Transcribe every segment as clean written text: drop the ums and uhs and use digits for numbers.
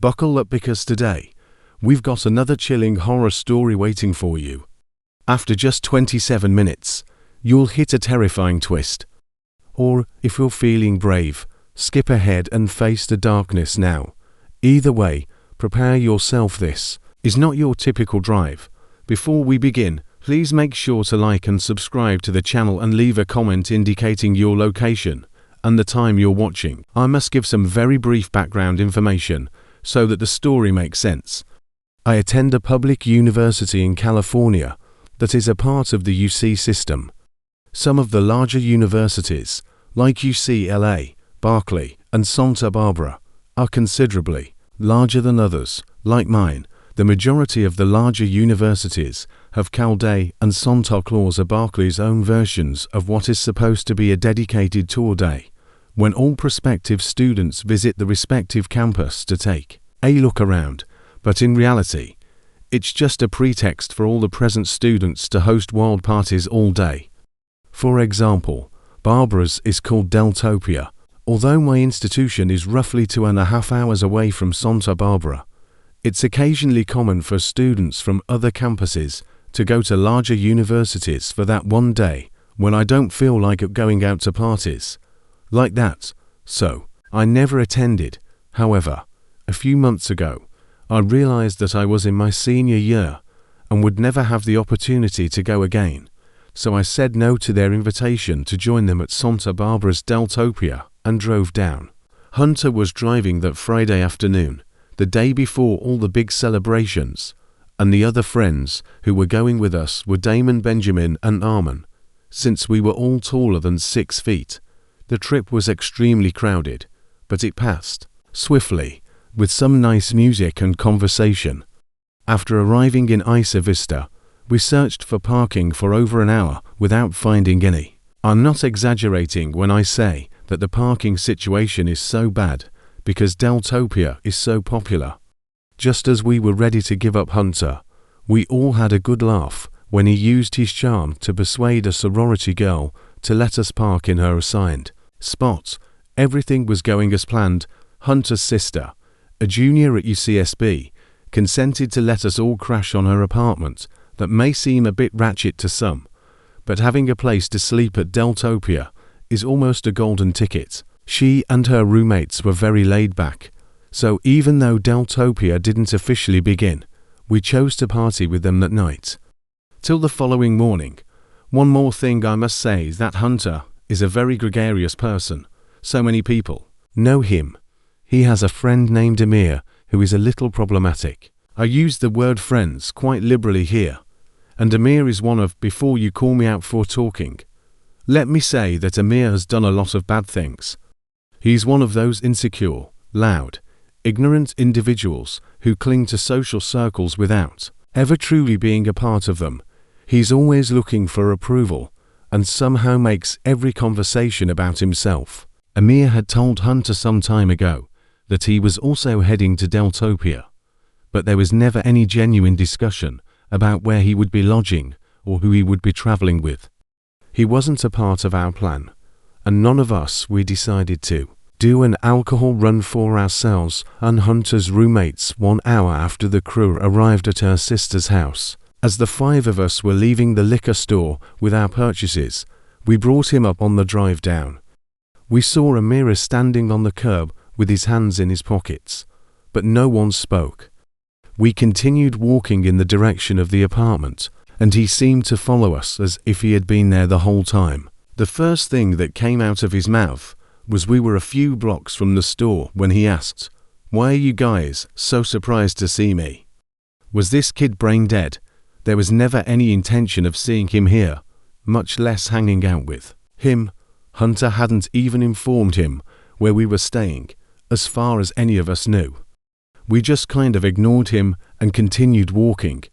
Buckle up because today, we've got another chilling horror story waiting for you. After just 27 minutes, you'll hit a terrifying twist. Or, if you're feeling brave, skip ahead and face the darkness now. Either way, prepare yourself. This is not your typical drive. Before we begin, please make sure to like and subscribe to the channel and leave a comment indicating your location and the time you're watching. I must give some very brief background information so that the story makes sense. I attend a public university in California that is a part of the UC system. Some of the larger universities, like UCLA, Berkeley, and Santa Barbara, are considerably larger than others, like mine. The majority of the larger universities have Cal Day and Santa Claus are Berkeley's own versions of what is supposed to be a dedicated tour day, when all prospective students visit the respective campus to take a look around, but in reality, it's just a pretext for all the present students to host wild parties all day. For example, Barbara's is called Deltopia. Although my institution is roughly 2.5 hours away from Santa Barbara, it's occasionally common for students from other campuses to go to larger universities for that one day when I don't feel like going out to parties like that, so I never attended. However, a few months ago, I realized that I was in my senior year and would never have the opportunity to go again, so I said no to their invitation to join them at Santa Barbara's Deltopia and drove down. Hunter was driving that Friday afternoon, the day before all the big celebrations, and the other friends who were going with us were Damon, Benjamin, and Armin. Since we were all taller than 6 feet, the trip was extremely crowded, but it passed swiftly, with some nice music and conversation. After arriving in Isa Vista, we searched for parking for over an hour without finding any. I'm not exaggerating when I say that the parking situation is so bad because Deltopia is so popular. Just as we were ready to give up Hunter, we all had a good laugh when he used his charm to persuade a sorority girl to let us park in her assigned spot. Everything was going as planned. Hunter's sister, a junior at UCSB, consented to let us all crash on her apartment. That may seem a bit ratchet to some, but having a place to sleep at Deltopia is almost a golden ticket. She and her roommates were very laid back, so even though Deltopia didn't officially begin, we chose to party with them that night till the following morning. One more thing I must say is that Hunter is a very gregarious person. So many people know him. He has a friend named Amir who is a little problematic. I use the word friends quite liberally here, and Amir is one of before you call me out for talking. Let me say that Amir has done a lot of bad things. He's one of those insecure, loud, ignorant individuals who cling to social circles without ever truly being a part of them. He's always looking for approval and somehow makes every conversation about himself. Amir had told Hunter some time ago that he was also heading to Deltopia, but there was never any genuine discussion about where he would be lodging or who he would be traveling with. He wasn't a part of our plan, and none of us we decided to do an alcohol run for ourselves and Hunter's roommates 1 hour after the crew arrived at her sister's house. As the 5 of us were leaving the liquor store with our purchases, we brought him up on the drive down. We saw Amir standing on the curb with his hands in his pockets, but no one spoke. We continued walking in the direction of the apartment, and he seemed to follow us as if he had been there the whole time. The first thing that came out of his mouth was we were a few blocks from the store when he asked, "Why are you guys so surprised to see me?" Was this kid brain dead? There was never any intention of seeing him here, much less hanging out with him. Hunter hadn't even informed him where we were staying, as far as any of us knew. We just kind of ignored him and continued walking,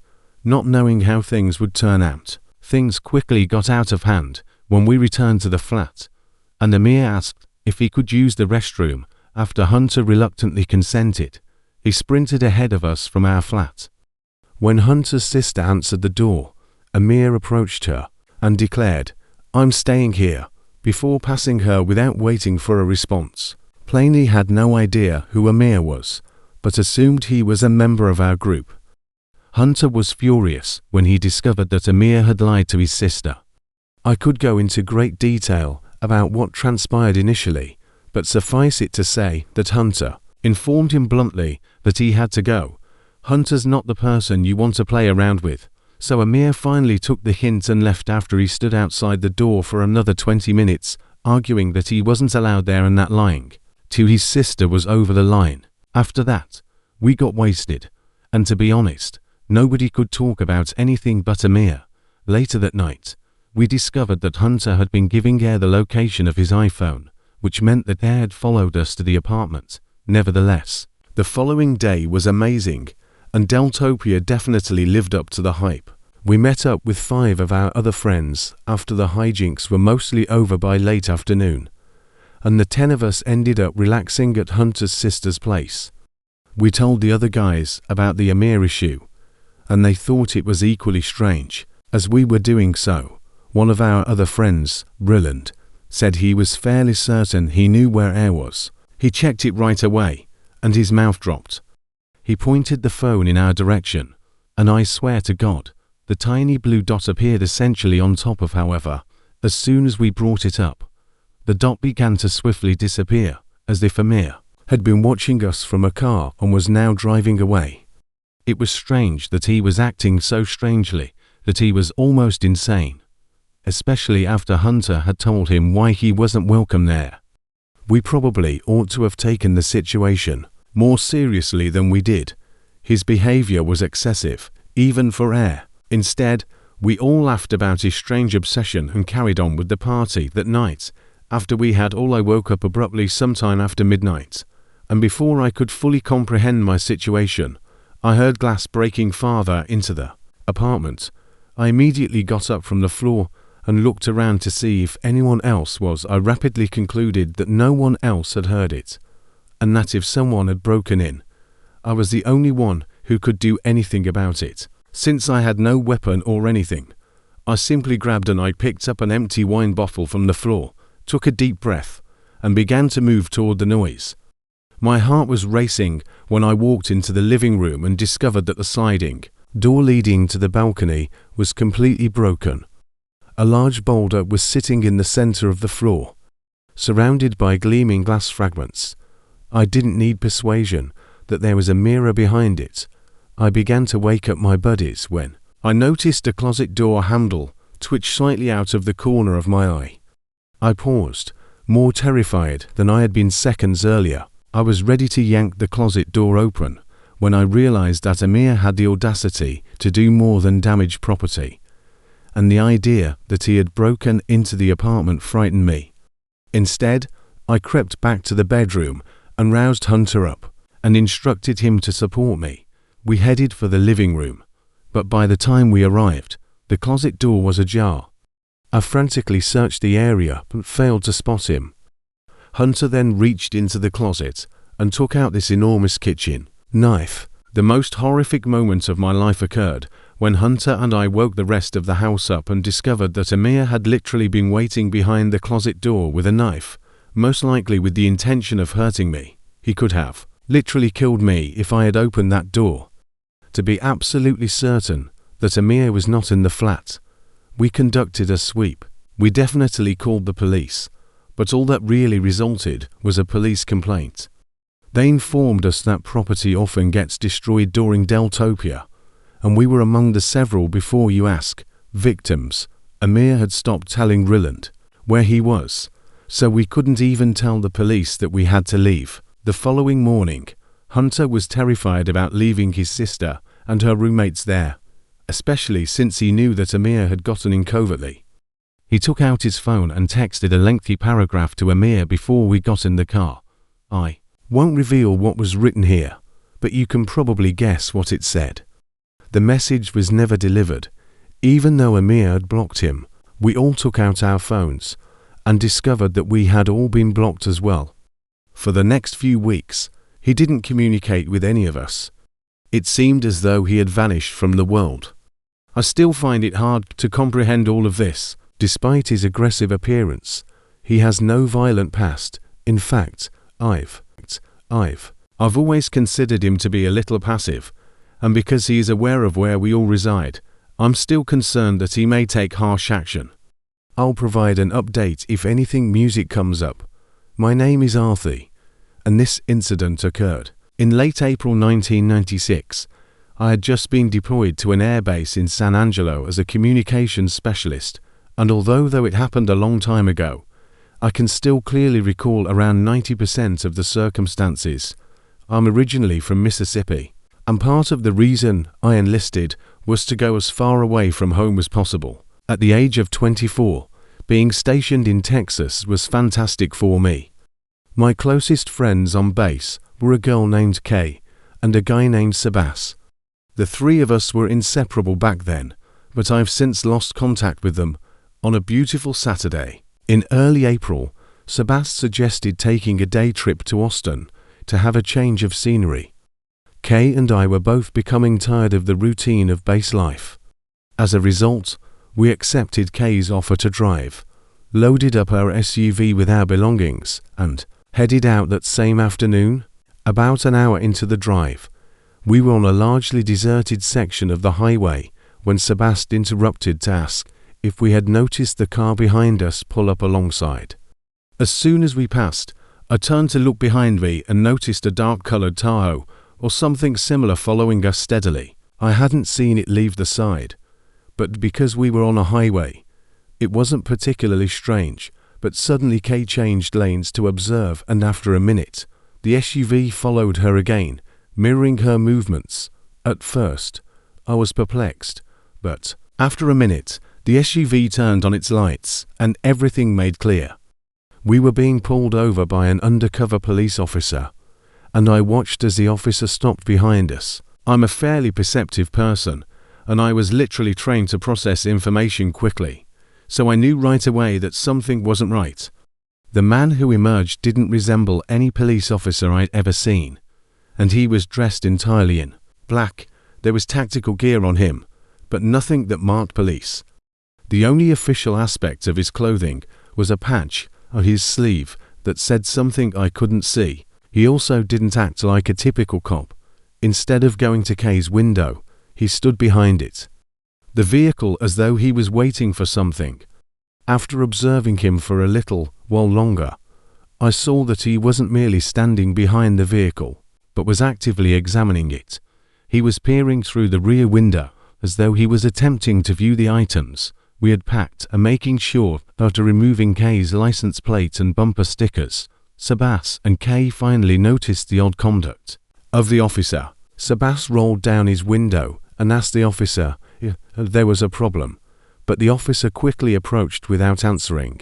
not knowing how things would turn out. Things quickly got out of hand when we returned to the flat, and Amir asked if he could use the restroom. After Hunter reluctantly consented, he sprinted ahead of us from our flat. When Hunter's sister answered the door, Amir approached her and declared, "I'm staying here," before passing her without waiting for a response. Plainly had no idea who Amir was, but assumed he was a member of our group. Hunter was furious when he discovered that Amir had lied to his sister. I could go into great detail about what transpired initially, but suffice it to say that Hunter informed him bluntly that he had to go. Hunter's not the person you want to play around with, so Amir finally took the hint and left after he stood outside the door for another 20 minutes, arguing that he wasn't allowed there and that lying to his sister was over the line. After that, we got wasted, and to be honest, nobody could talk about anything but Amir. Later that night, we discovered that Hunter had been giving Air the location of his iPhone, which meant that Air had followed us to the apartment. Nevertheless, the following day was amazing, and Deltopia definitely lived up to the hype. We met up with 5 of our other friends after the hijinks were mostly over by late afternoon, and the 10 of us ended up relaxing at Hunter's sister's place. We told the other guys about the Amir issue, and they thought it was equally strange. As we were doing so, one of our other friends, Ryland, said he was fairly certain he knew where Air was. He checked it right away, and his mouth dropped. He pointed the phone in our direction, and I swear to God, the tiny blue dot appeared essentially on top of. However, as soon as we brought it up, the dot began to swiftly disappear, as if Amir had been watching us from a car and was now driving away. It was strange that he was acting so strangely that he was almost insane, especially after Hunter had told him why he wasn't welcome there. We probably ought to have taken the situation more seriously than we did. His behavior was excessive, even for Air. Instead, we all laughed about his strange obsession and carried on with the party that night. After we had all, I woke up abruptly sometime after midnight, and before I could fully comprehend my situation, I heard glass breaking farther into the apartment. I immediately got up from the floor and looked around to see if anyone else was. I rapidly concluded that no one else had heard it, and that if someone had broken in, I was the only one who could do anything about it. Since I had no weapon or anything, I simply grabbed and I picked up an empty wine bottle from the floor, took a deep breath, and began to move toward the noise. My heart was racing when I walked into the living room and discovered that the sliding door leading to the balcony was completely broken. A large boulder was sitting in the center of the floor, surrounded by gleaming glass fragments. I didn't need persuasion that there was a mirror behind it. I began to wake up my buddies when I noticed a closet door handle twitch slightly out of the corner of my eye. I paused, more terrified than I had been seconds earlier. I was ready to yank the closet door open when I realized that Amir had the audacity to do more than damage property, and the idea that he had broken into the apartment frightened me. Instead, I crept back to the bedroom and roused Hunter up and instructed him to support me. We headed for the living room, but by the time we arrived, the closet door was ajar. I frantically searched the area but failed to spot him. Hunter then reached into the closet and took out this enormous kitchen knife. The most horrific moment of my life occurred when Hunter and I woke the rest of the house up and discovered that Amir had literally been waiting behind the closet door with a knife, most likely with the intention of hurting me. He could have literally killed me if I had opened that door. To be absolutely certain that Amir was not in the flat, we conducted a sweep. We definitely called the police, but all that really resulted was a police complaint. They informed us that property often gets destroyed during Deltopia, and we were among the several, before you ask, victims. Amir had stopped telling Ryland where he was, so we couldn't even tell the police that we had to leave. The following morning, Hunter was terrified about leaving his sister and her roommates there, especially since he knew that Amir had gotten in covertly. He took out his phone and texted a lengthy paragraph to Amir before we got in the car. I won't reveal what was written here, but you can probably guess what it said. The message was never delivered. Even though Amir had blocked him, we all took out our phones and discovered that we had all been blocked as well. For the next few weeks, he didn't communicate with any of us. It seemed as though he had vanished from the world. I still find it hard to comprehend all of this. Despite his aggressive appearance, he has no violent past. In fact, I've I've always considered him to be a little passive, and because he is aware of where we all reside, I'm still concerned that he may take harsh action. I'll provide an update if anything music comes up. My name is Arthur, and this incident occurred in late April 1996. I had just been deployed to an airbase in San Angelo as a communications specialist, and although it happened a long time ago, I can still clearly recall around 90% of the circumstances. I'm originally from Mississippi, and part of the reason I enlisted was to go as far away from home as possible. At the age of 24, being stationed in Texas was fantastic for me. My closest friends on base were a girl named Kay and a guy named Sebas. The three of us were inseparable back then, but I've since lost contact with them. On a beautiful Saturday in early April, Sebas suggested taking a day trip to Austin to have a change of scenery. Kay and I were both becoming tired of the routine of base life. As a result, we accepted Kay's offer to drive, loaded up our SUV with our belongings, and headed out that same afternoon. About an hour into the drive, we were on a largely deserted section of the highway when Sebas interrupted to ask if we had noticed the car behind us pull up alongside. As soon as we passed, I turned to look behind me and noticed a dark-colored Tahoe or something similar following us steadily. I hadn't seen it leave the side, but because we were on a highway, it wasn't particularly strange. But suddenly Kay changed lanes to observe, and after a minute, the SUV followed her again, mirroring her movements. At first, I was perplexed, but after a minute, the SUV turned on its lights, and everything made clear. We were being pulled over by an undercover police officer, and I watched as the officer stopped behind us. I'm a fairly perceptive person, and I was literally trained to process information quickly, so I knew right away that something wasn't right. The man who emerged didn't resemble any police officer I'd ever seen, and he was dressed entirely in black. There was tactical gear on him, but nothing that marked police. The only official aspect of his clothing was a patch on his sleeve that said something I couldn't see. He also didn't act like a typical cop. Instead of going to Kay's window, he stood behind it, the vehicle, as though he was waiting for something. After observing him for a little while longer, I saw that he wasn't merely standing behind the vehicle, but was actively examining it. He was peering through the rear window, as though he was attempting to view the items we had packed and making sure, after removing Kay's license plate and bumper stickers, Sebas and Kay finally noticed the odd conduct of the officer. Sebas rolled down his window and asked the officer if there was a problem, but the officer quickly approached without answering.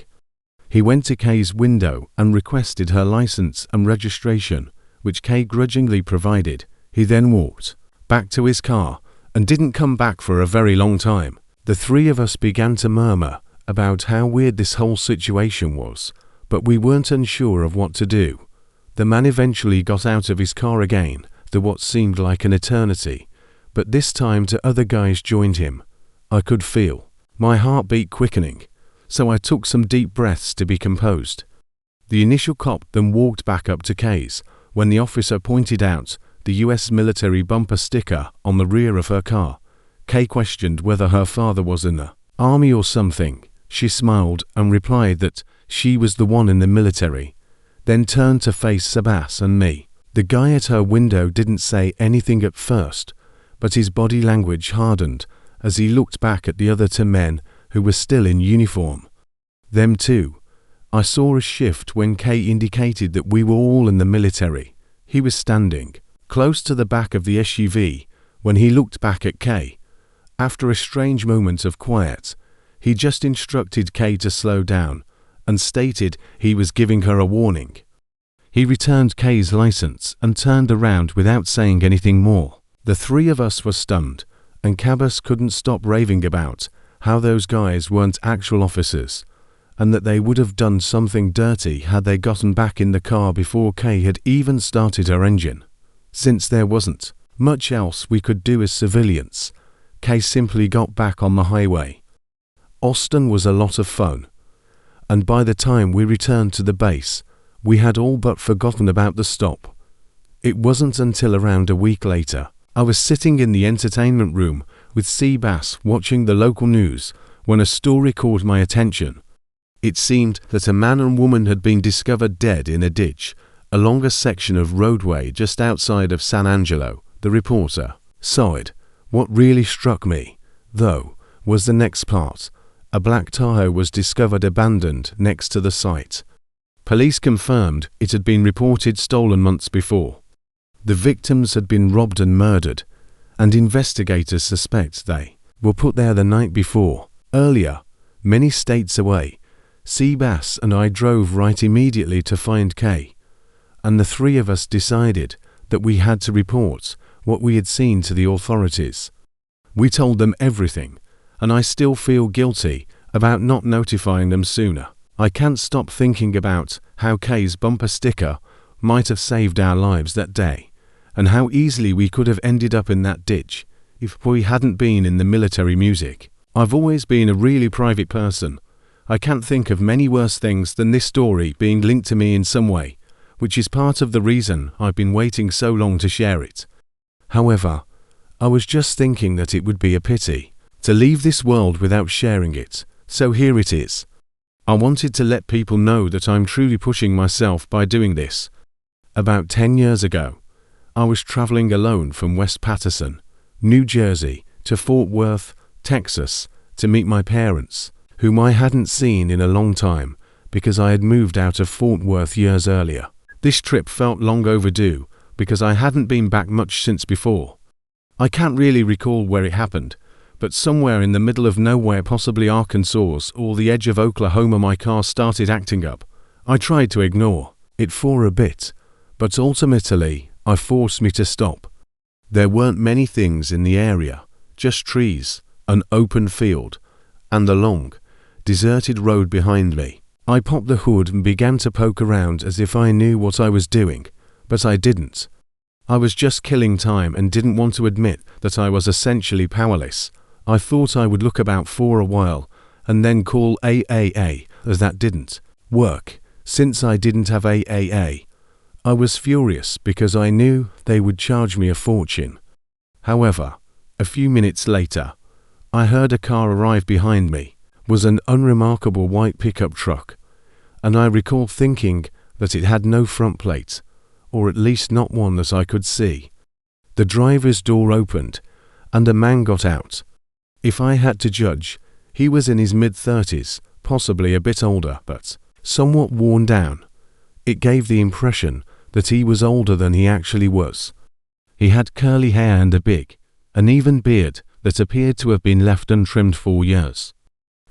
He went to Kay's window and requested her license and registration, which Kay grudgingly provided. He then walked back to his car and didn't come back for a very long time. The three of us began to murmur about how weird this whole situation was, but we weren't unsure of what to do. The man eventually got out of his car again, for what seemed like an eternity, but this time two other guys joined him. I could feel my heartbeat quickening, so I took some deep breaths to be composed. The initial cop then walked back up to Kay's when the officer pointed out the US military bumper sticker on the rear of her car. Kay questioned whether her father was in the army or something. She smiled and replied that she was the one in the military, then turned to face Sebas and me. The guy at her window didn't say anything at first, but his body language hardened as he looked back at the other two men who were still in uniform. Them too. I saw a shift when Kay indicated that we were all in the military. He was standing close to the back of the SUV when he looked back at Kay. After a strange moment of quiet, he just instructed Kay to slow down and stated he was giving her a warning. He returned Kay's license and turned around without saying anything more. The three of us were stunned, and Cabas couldn't stop raving about how those guys weren't actual officers, and that they would have done something dirty had they gotten back in the car before Kay had even started her engine. Since there wasn't much else we could do as civilians, Kay simply got back on the highway. Austin was a lot of fun, and by the time we returned to the base, we had all but forgotten about the stop. It wasn't until around a week later, I was sitting in the entertainment room with Seabass watching the local news when a story caught my attention. It seemed that a man and woman had been discovered dead in a ditch along a section of roadway just outside of San Angelo. The reporter sighed. What really struck me, though, was the next part. A black Tahoe was discovered abandoned next to the site. Police confirmed it had been reported stolen months before. The victims had been robbed and murdered, and investigators suspect they were put there the night before. Earlier, many states away, Seabass and I drove right immediately to find Kay, and the three of us decided that we had to report what we had seen to the authorities. We told them everything, and I still feel guilty about not notifying them sooner. I can't stop thinking about how Kay's bumper sticker might have saved our lives that day, and how easily we could have ended up in that ditch if we hadn't been in the military music. I've always been a really private person. I can't think of many worse things than this story being linked to me in some way, which is part of the reason I've been waiting so long to share it. However, I was just thinking that it would be a pity to leave this world without sharing it, so here it is. I wanted to let people know that I'm truly pushing myself by doing this. About 10 years ago, I was traveling alone from West Paterson, New Jersey, to Fort Worth, Texas, to meet my parents, whom I hadn't seen in a long time because I had moved out of Fort Worth years earlier. This trip felt long overdue because I hadn't been back much since before. I can't really recall where it happened, but somewhere in the middle of nowhere, possibly Arkansas or the edge of Oklahoma, my car started acting up. I tried to ignore it for a bit, but ultimately I forced me to stop. There weren't many things in the area, just trees, an open field, and the long, deserted road behind me. I popped the hood and began to poke around as if I knew what I was doing, but I didn't. I was just killing time and didn't want to admit that I was essentially powerless. I thought I would look about for a while and then call AAA, as that didn't work. Since I didn't have AAA, I was furious because I knew they would charge me a fortune. However, a few minutes later, I heard a car arrive behind me. It was an unremarkable white pickup truck, and I recall thinking that it had no front plate, or at least not one that I could see. The driver's door opened, and a man got out. If I had to judge, he was in his mid-30s, possibly a bit older, but somewhat worn down. It gave the impression that he was older than he actually was. He had curly hair and a big, uneven beard that appeared to have been left untrimmed for years.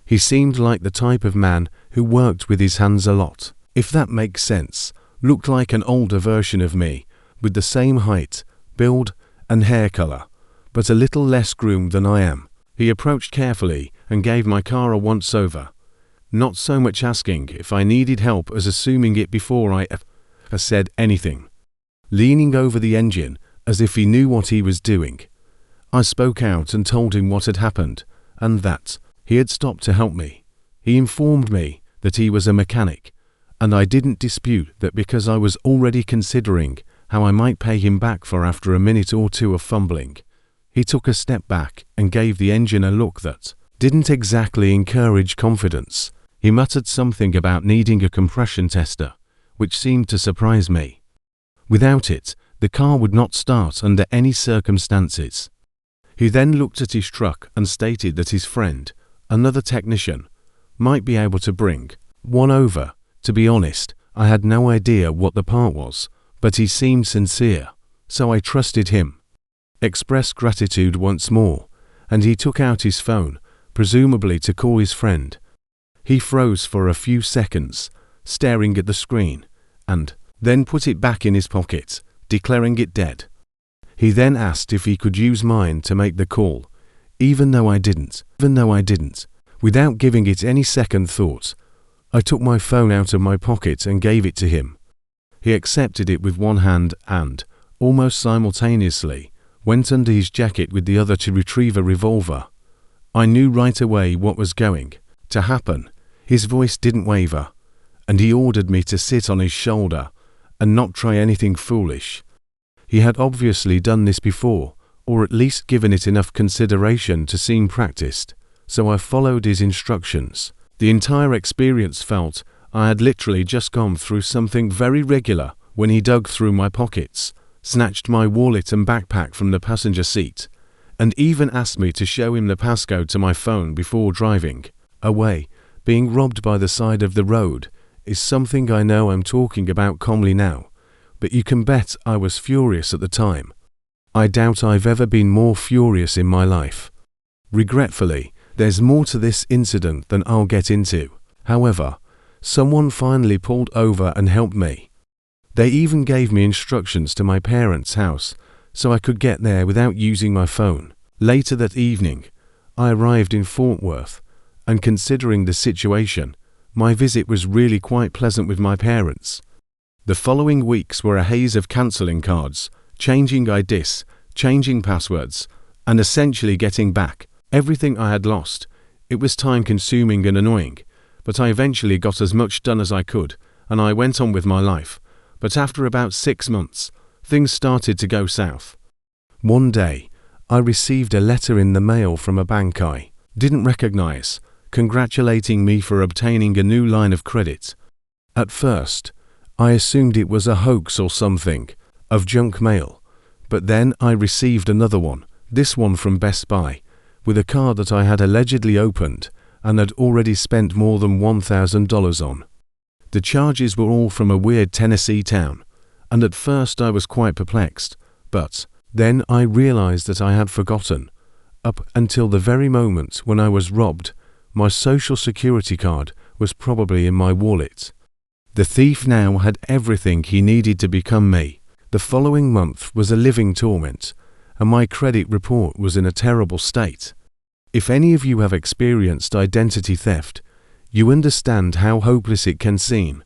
He seemed like the type of man who worked with his hands a lot, if that makes sense. Looked like an older version of me, with the same height, build, and hair color, but a little less groomed than I am. He approached carefully and gave my car a once-over, not so much asking if I needed help as assuming it before I said anything. Leaning over the engine as if he knew what he was doing, I spoke out and told him what had happened, and that he had stopped to help me. He informed me that he was a mechanic, and I didn't dispute that because I was already considering how I might pay him back for after a minute or two of fumbling. He took a step back and gave the engine a look that didn't exactly encourage confidence. He muttered something about needing a compression tester, which seemed to surprise me. Without it, the car would not start under any circumstances. He then looked at his truck and stated that his friend, another technician, might be able to bring one over. To be honest, I had no idea what the part was, but he seemed sincere, so I trusted him. Expressed gratitude once more, and he took out his phone, presumably to call his friend. He froze for a few seconds, staring at the screen, and then put it back in his pocket, declaring it dead. He then asked if he could use mine to make the call, even though I didn't. Without giving it any second thought, I took my phone out of my pocket and gave it to him. He accepted it with one hand and, almost simultaneously, went under his jacket with the other to retrieve a revolver. I knew right away what was going to happen. His voice didn't waver, and he ordered me to sit on his shoulder and not try anything foolish. He had obviously done this before, or at least given it enough consideration to seem practiced, so I followed his instructions. The entire experience felt I had literally just gone through something very regular when he dug through my pockets, snatched my wallet and backpack from the passenger seat, and even asked me to show him the passcode to my phone before driving away. Being robbed by the side of the road is something I know I'm talking about calmly now, but you can bet I was furious at the time. I doubt I've ever been more furious in my life. Regretfully, there's more to this incident than I'll get into. However, someone finally pulled over and helped me. They even gave me instructions to my parents' house so I could get there without using my phone. Later that evening, I arrived in Fort Worth, and considering the situation, my visit was really quite pleasant with my parents. The following weeks were a haze of cancelling cards, changing IDs, changing passwords, and essentially getting back everything I had lost. It was time-consuming and annoying, but I eventually got as much done as I could, and I went on with my life. But after about 6 months, things started to go south. One day, I received a letter in the mail from a bank I didn't recognize, congratulating me for obtaining a new line of credit. At first, I assumed it was a hoax or something, of junk mail, but then I received another one, this one from Best Buy, with a card that I had allegedly opened and had already spent more than $1,000 on. The charges were all from a weird Tennessee town, and at first I was quite perplexed, but then I realized that I had forgotten, up until the very moment when I was robbed, my social security card was probably in my wallet. The thief now had everything he needed to become me. The following month was a living torment, and my credit report was in a terrible state. If any of you have experienced identity theft, you understand how hopeless it can seem.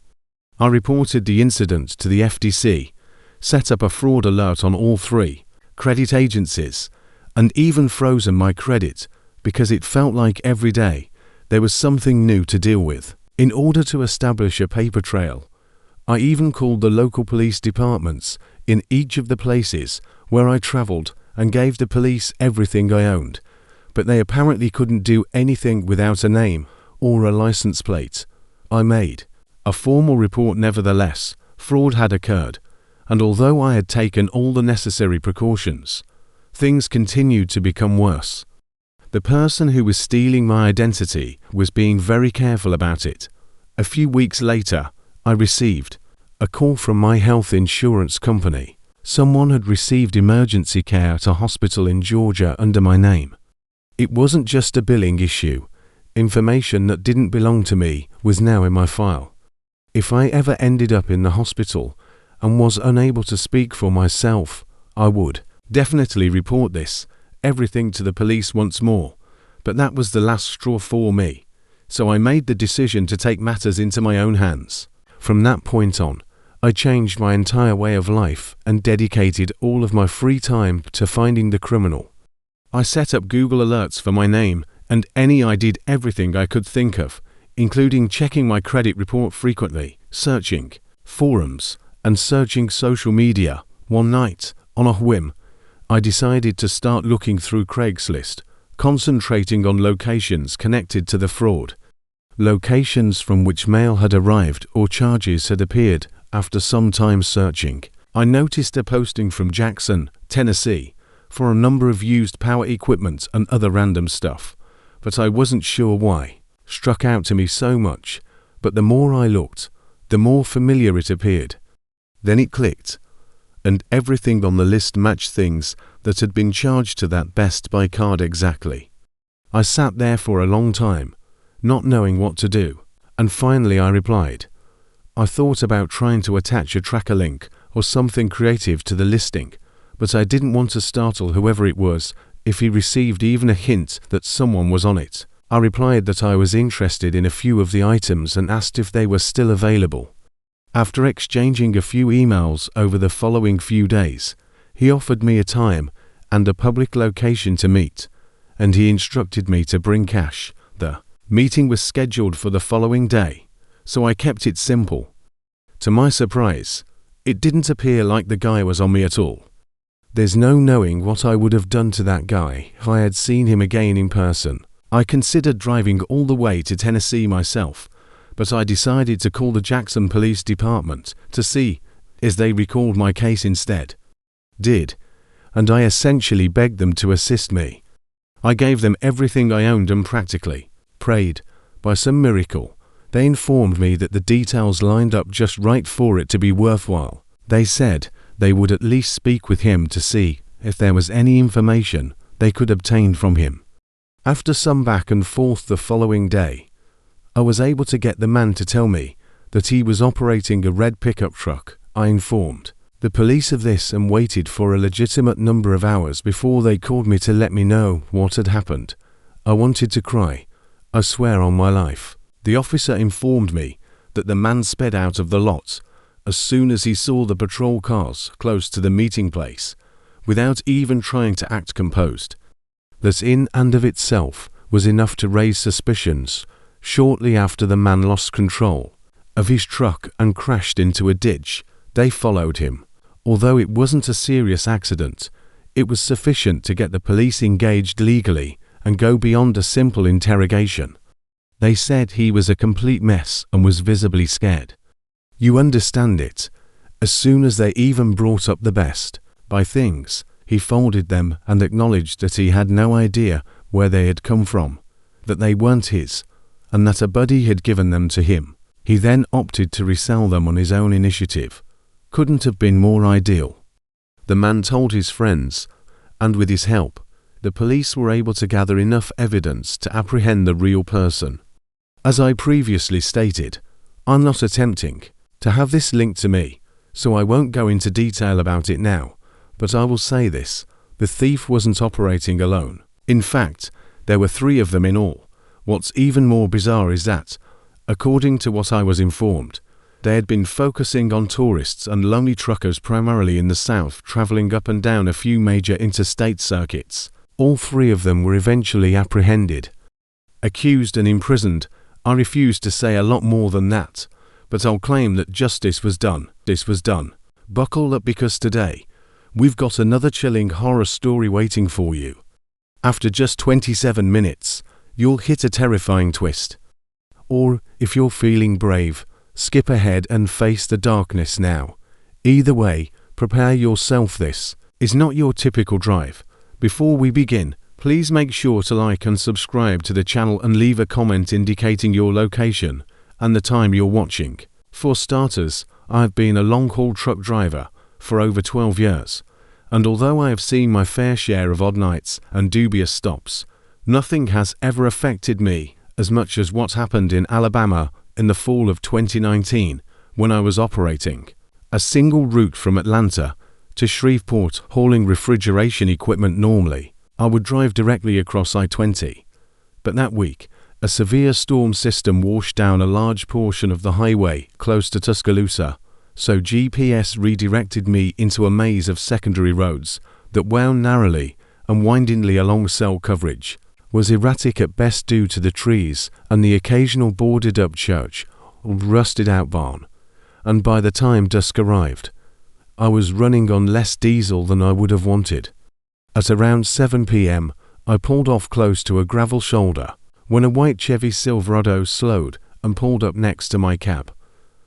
I reported the incident to the FTC, set up a fraud alert on all 3 credit agencies, and even frozen my credit because it felt like every day there was something new to deal with. In order to establish a paper trail, I even called the local police departments in each of the places where I traveled and gave the police everything I owned, but they apparently couldn't do anything without a name or a license plate. I made a formal report nevertheless. Fraud had occurred, and although I had taken all the necessary precautions, things continued to become worse. The person who was stealing my identity was being very careful about it. A few weeks later, I received a call from my health insurance company. Someone had received emergency care at a hospital in Georgia under my name. It wasn't just a billing issue. Information that didn't belong to me was now in my file. If I ever ended up in the hospital and was unable to speak for myself, I would definitely report everything to the police once more, but that was the last straw for me, so I made the decision to take matters into my own hands. From that point on, I changed my entire way of life and dedicated all of my free time to finding the criminal. I set up Google alerts for my name, and I did everything I could think of, including checking my credit report frequently, searching forums, and searching social media. One night, on a whim, I decided to start looking through Craigslist, concentrating on locations connected to the fraud. Locations from which mail had arrived or charges had appeared after some time searching. I noticed a posting from Jackson, Tennessee, for a number of used power equipment and other random stuff, but I wasn't sure why. Struck out to me so much, but the more I looked, the more familiar it appeared. Then it clicked, and everything on the list matched things that had been charged to that Best Buy card exactly. I sat there for a long time, not knowing what to do, and finally I replied. I thought about trying to attach a tracker link or something creative to the listing, but I didn't want to startle whoever it was if he received even a hint that someone was on it. I replied that I was interested in a few of the items and asked if they were still available. After exchanging a few emails over the following few days, he offered me a time and a public location to meet, and he instructed me to bring cash. The meeting was scheduled for the following day, so I kept it simple. To my surprise, it didn't appear like the guy was on me at all. There's no knowing what I would have done to that guy if I had seen him again in person. I considered driving all the way to Tennessee myself, but I decided to call the Jackson Police Department to see if they recalled my case instead. Did, and I essentially begged them to assist me. I gave them everything I owned and practically prayed, by some miracle, they informed me that the details lined up just right for it to be worthwhile. They said they would at least speak with him to see if there was any information they could obtain from him. After some back and forth the following day, I was able to get the man to tell me that he was operating a red pickup truck. I informed the police of this and waited for a legitimate number of hours before they called me to let me know what had happened. I wanted to cry, I swear on my life. The officer informed me that the man sped out of the lot as soon as he saw the patrol cars close to the meeting place, without even trying to act composed. That in and of itself was enough to raise suspicions. Shortly after the man lost control of his truck and crashed into a ditch, they followed him. Although it wasn't a serious accident, it was sufficient to get the police engaged legally and go beyond a simple interrogation. They said he was a complete mess and was visibly scared. You understand it. As soon as they even brought up the best buy things, he folded them and acknowledged that he had no idea where they had come from, that they weren't his, and that a buddy had given them to him. He then opted to resell them on his own initiative. Couldn't have been more ideal. The man told his friends, and with his help, the police were able to gather enough evidence to apprehend the real person. As I previously stated, I'm not attempting to have this linked to me, so I won't go into detail about it now, but I will say this, the thief wasn't operating alone. In fact, there were 3 of them in all. What's even more bizarre is that, according to what I was informed, they had been focusing on tourists and lonely truckers primarily in the south, traveling up and down a few major interstate circuits. All 3 of them were eventually apprehended, accused and imprisoned. I refuse to say a lot more than that, but I'll claim that justice was done. This was done. Buckle up because today, we've got another chilling horror story waiting for you. After just 27 minutes, you'll hit a terrifying twist. Or, if you're feeling brave, skip ahead and face the darkness now. Either way, prepare yourself. This is not your typical drive. Before we begin, please make sure to like and subscribe to the channel and leave a comment indicating your location and the time you're watching. For starters, I've been a long-haul truck driver for over 12 years, and although I have seen my fair share of odd nights and dubious stops, nothing has ever affected me as much as what happened in Alabama in the fall of 2019 when I was operating a single route from Atlanta to Shreveport hauling refrigeration equipment. Normally, I would drive directly across I-20, but that week, a severe storm system washed down a large portion of the highway close to Tuscaloosa, so GPS redirected me into a maze of secondary roads that wound narrowly and windingly along. Cell coverage was erratic at best due to the trees and the occasional boarded-up church or rusted-out barn, and by the time dusk arrived, I was running on less diesel than I would have wanted. At around 7 p.m., I pulled off close to a gravel shoulder when a white Chevy Silverado slowed and pulled up next to my cab.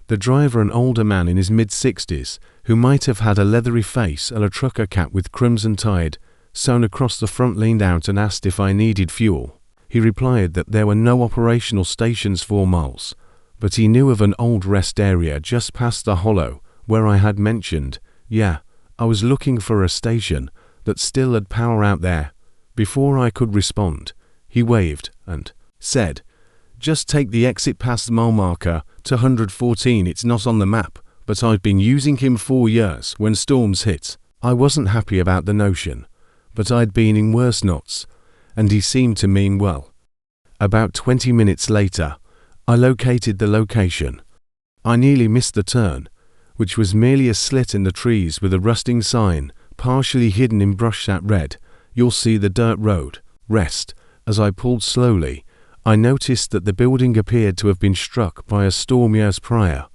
The driver, an older man in his mid-60s, who might have had a leathery face and a trucker cap with crimson tide sewn across the front, leaned out and asked if I needed fuel. He replied that there were no operational stations 4 miles, but he knew of an old rest area just past the hollow where I had mentioned, yeah, I was looking for a station that still had power out there. Before I could respond, he waved and said, "Just take the exit past the mile marker to 114. It's not on the map, but I've been using him 4 years when storms hit." I wasn't happy about the notion, but I'd been in worse knots, and he seemed to mean well. About 20 minutes later, I located the location. I nearly missed the turn, which was merely a slit in the trees with a rusting sign, partially hidden in brush that read, "You'll see the dirt road, rest." As I pulled slowly, I noticed that the building appeared to have been struck by a storm years prior,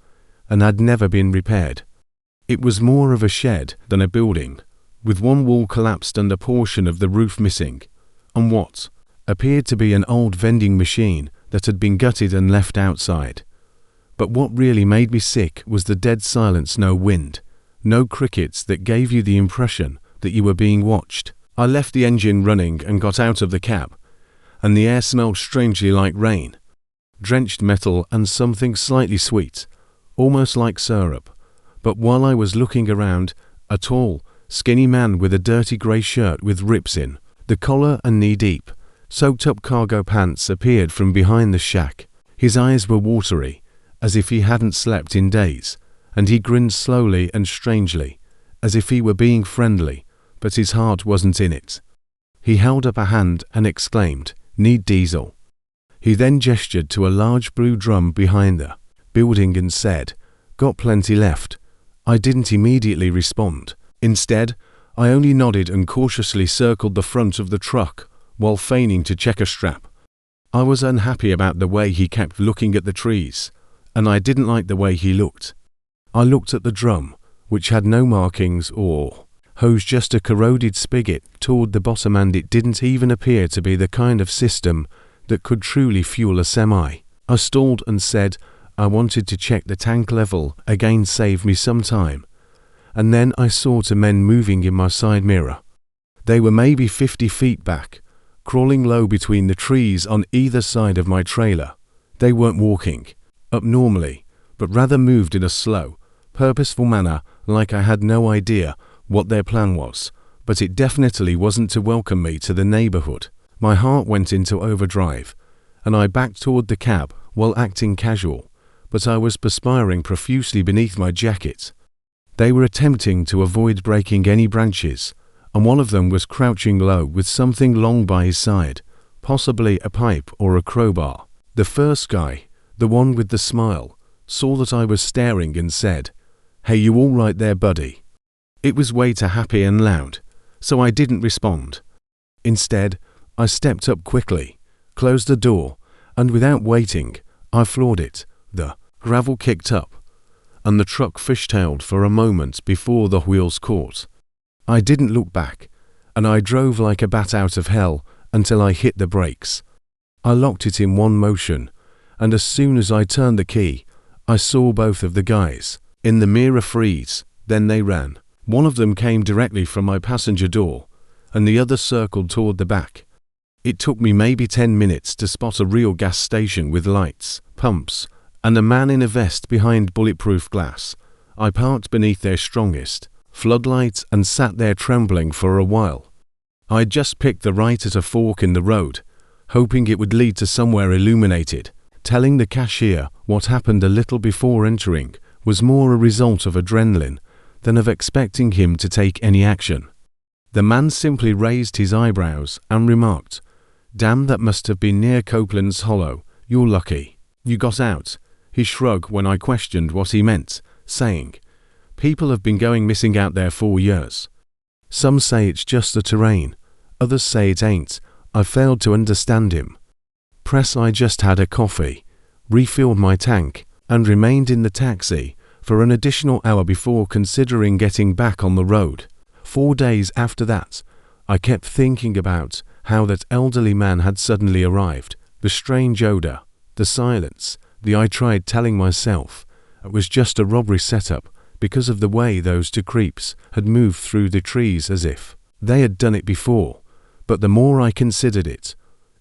and had never been repaired. It was more of a shed than a building, with one wall collapsed and a portion of the roof missing, and what appeared to be an old vending machine that had been gutted and left outside. But what really made me sick was the dead silence, no wind, no crickets that gave you the impression that you were being watched. I left the engine running and got out of the cab, and the air smelled strangely like rain, drenched metal and something slightly sweet, almost like syrup. But while I was looking around, a tall, skinny man with a dirty grey shirt with rips in the collar and knee-deep, soaked-up cargo pants appeared from behind the shack. His eyes were watery, as if he hadn't slept in days, and he grinned slowly and strangely, as if he were being friendly, but his heart wasn't in it. He held up a hand and exclaimed, "Need diesel." He then gestured to a large blue drum behind the building and said, "Got plenty left." I didn't immediately respond. Instead, I only nodded and cautiously circled the front of the truck while feigning to check a strap. I was unhappy about the way he kept looking at the trees, and I didn't like the way he looked. I looked at the drum, which had no markings or hose, just a corroded spigot toward the bottom, and it didn't even appear to be the kind of system that could truly fuel a semi. I stalled and said I wanted to check the tank level again, save me some time. And then I saw two men moving in my side mirror. They were maybe 50 feet back, crawling low between the trees on either side of my trailer. They weren't walking up normally, but rather moved in a slow, purposeful manner, like I had no idea what their plan was, but it definitely wasn't to welcome me to the neighborhood. My heart went into overdrive, and I backed toward the cab while acting casual, but I was perspiring profusely beneath my jacket. They were attempting to avoid breaking any branches, and one of them was crouching low with something long by his side, possibly a pipe or a crowbar. The first guy, the one with the smile, saw that I was staring and said, "Hey, you all right there, buddy?" It was way too happy and loud, so I didn't respond. Instead, I stepped up quickly, closed the door, and without waiting, I floored it. The gravel kicked up, and the truck fishtailed for a moment before the wheels caught. I didn't look back, and I drove like a bat out of hell until I hit the brakes. I locked it in one motion, and as soon as I turned the key, I saw both of the guys in the mirror freeze. Then they ran. One of them came directly from my passenger door, and the other circled toward the back. It took me maybe 10 minutes to spot a real gas station with lights, pumps, and a man in a vest behind bulletproof glass. I parked beneath their strongest floodlights and sat there trembling for a while. I had just picked the right at a fork in the road, hoping it would lead to somewhere illuminated. Telling the cashier what happened a little before entering was more a result of adrenaline than of expecting him to take any action. The man simply raised his eyebrows and remarked, "Damn, that must have been near Copeland's Hollow. You're lucky you got out." He shrugged when I questioned what he meant, saying, "People have been going missing out there for years. Some say it's just the terrain, others say it ain't." I failed to understand him. I just had a coffee, refilled my tank, and remained in the taxi for an additional hour before considering getting back on the road. 4 days after that, I kept thinking about how that elderly man had suddenly arrived, the strange odor, the silence. I tried telling myself it was just a robbery setup because of the way those two creeps had moved through the trees as if they had done it before. But the more I considered it,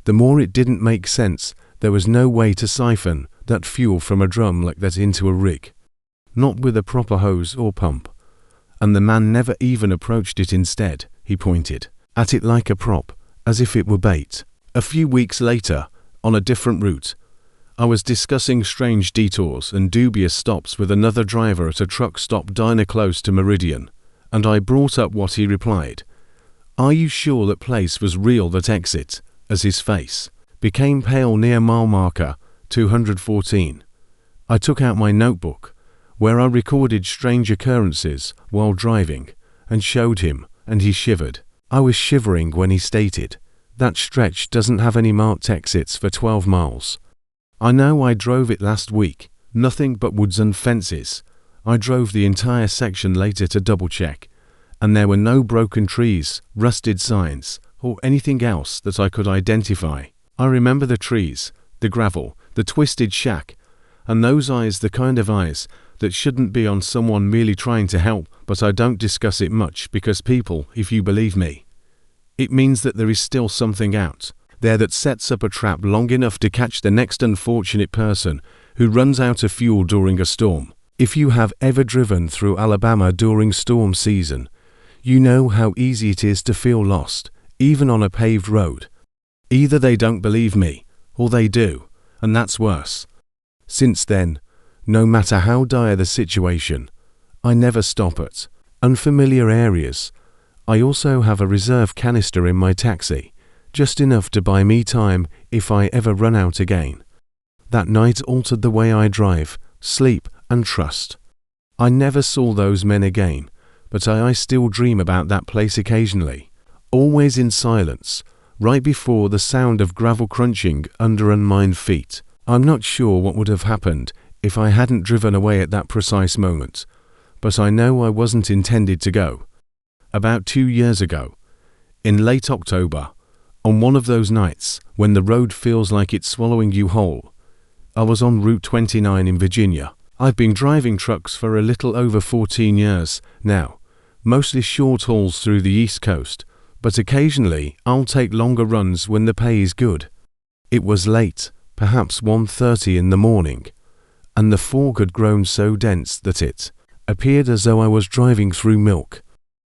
the more it didn't make sense. There was no way to siphon that fuel from a drum like that into a rig, not with a proper hose or pump. And the man never even approached it. Instead, he pointed at it like a prop, as if it were bait. A few weeks later, on a different route, I was discussing strange detours and dubious stops with another driver at a truck stop diner close to Meridian, and I brought up what he replied. "Are you sure that place was real, that exit?" as his face became pale near mile marker 214. I took out my notebook, where I recorded strange occurrences while driving, and showed him, and he shivered. I was shivering when he stated, "That stretch doesn't have any marked exits for 12 miles. I know, I drove it last week. Nothing but woods and fences. I drove the entire section later to double check, and there were no broken trees, rusted signs, or anything else that I could identify. I remember the trees, the gravel, the twisted shack, and those eyes, the kind of eyes that shouldn't be on someone merely trying to help, but I don't discuss it much because people, if you believe me, it means that there is still something out there that sets up a trap long enough to catch the next unfortunate person who runs out of fuel during a storm. If you have ever driven through Alabama during storm season, you know how easy it is to feel lost, even on a paved road. Either they don't believe me, or they do, and that's worse. Since then, no matter how dire the situation, I never stop at unfamiliar areas. I also have a reserve canister in my taxi, just enough to buy me time if I ever run out again. That night altered the way I drive, sleep, and trust. I never saw those men again, but I still dream about that place occasionally, always in silence, right before the sound of gravel crunching under unmined feet. I'm not sure what would have happened if I hadn't driven away at that precise moment, but I know I wasn't intended to go. About 2 years ago, in late October, on one of those nights when the road feels like it's swallowing you whole, I was on Route 29 in Virginia. I've been driving trucks for a little over 14 years now, mostly short hauls through the East Coast, but occasionally I'll take longer runs when the pay is good. It was late, perhaps 1:30 in the morning, and the fog had grown so dense that it appeared as though I was driving through milk.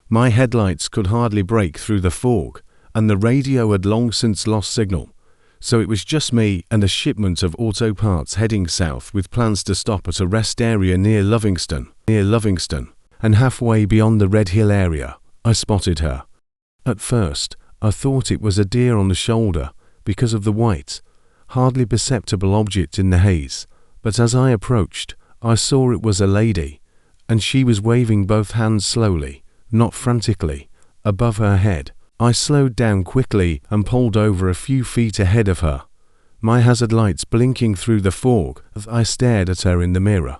My headlights could hardly break through the fog, and the radio had long since lost signal, so it was just me and a shipment of auto parts heading south with plans to stop at a rest area near Livingston, and halfway beyond the Red Hill area, I spotted her. At first, I thought it was a deer on the shoulder because of the white, hardly perceptible object in the haze, but as I approached, I saw it was a lady, and she was waving both hands slowly, not frantically, above her head. I slowed down quickly and pulled over a few feet ahead of her, my hazard lights blinking through the fog as I stared at her in the mirror.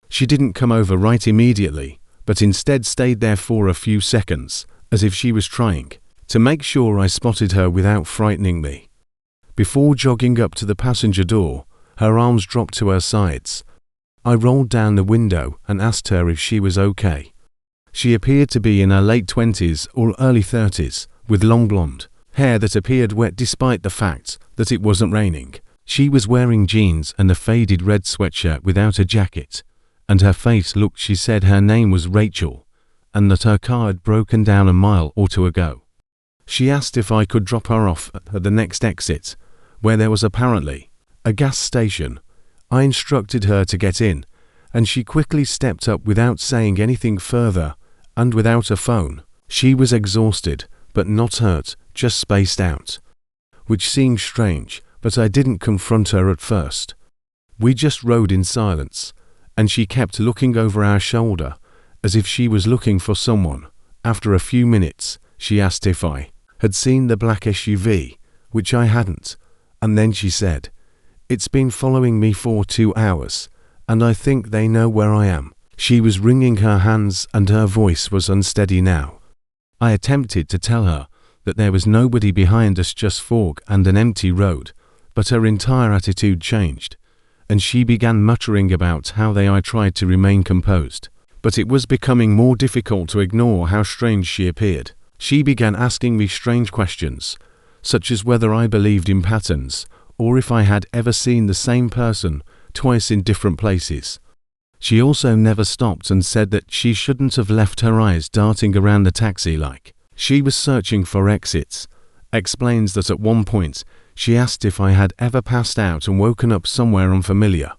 She didn't come over right immediately, but instead stayed there for a few seconds, as if she was trying to make sure I spotted her without frightening me. Before jogging up to the passenger door, her arms dropped to her sides. I rolled down the window and asked her if she was okay. She appeared to be in her late 20s or early 30s, with long blonde hair that appeared wet despite the fact that it wasn't raining. She was wearing jeans and a faded red sweatshirt without a jacket, and her face looked. She said her name was Rachel, and that her car had broken down a mile or two ago. She asked if I could drop her off at the next exit, where there was apparently a gas station. I instructed her to get in, and she quickly stepped up without saying anything further, and without a phone. She was exhausted, but not hurt, just spaced out, which seemed strange, but I didn't confront her at first. We just rode in silence, and she kept looking over our shoulder, as if she was looking for someone. After a few minutes, she asked if I had seen the black SUV, which I hadn't, and then she said, "It's been following me for 2 hours, and I think they know where I am." She was wringing her hands and her voice was unsteady now. I attempted to tell her that there was nobody behind us, just fog and an empty road, but her entire attitude changed, and she began muttering about how I tried to remain composed. But it was becoming more difficult to ignore how strange she appeared. She began asking me strange questions, such as whether I believed in patterns, or if I had ever seen the same person twice in different places. She also never stopped and said that she shouldn't have left her eyes darting around the taxi like she was searching for exits. Explains that at one point, she asked if I had ever passed out and woken up somewhere unfamiliar.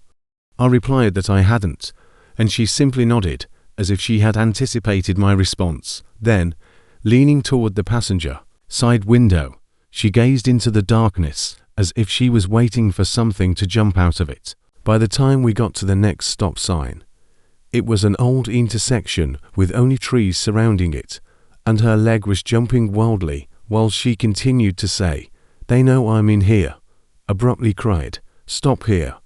I replied that I hadn't, and she simply nodded, as if she had anticipated my response. Then, leaning toward the passenger side window, she gazed into the darkness, as if she was waiting for something to jump out of it. By the time we got to the next stop sign, it was an old intersection with only trees surrounding it, and her leg was jumping wildly while she continued to say, "They know I'm in here." Abruptly cried, "Stop here.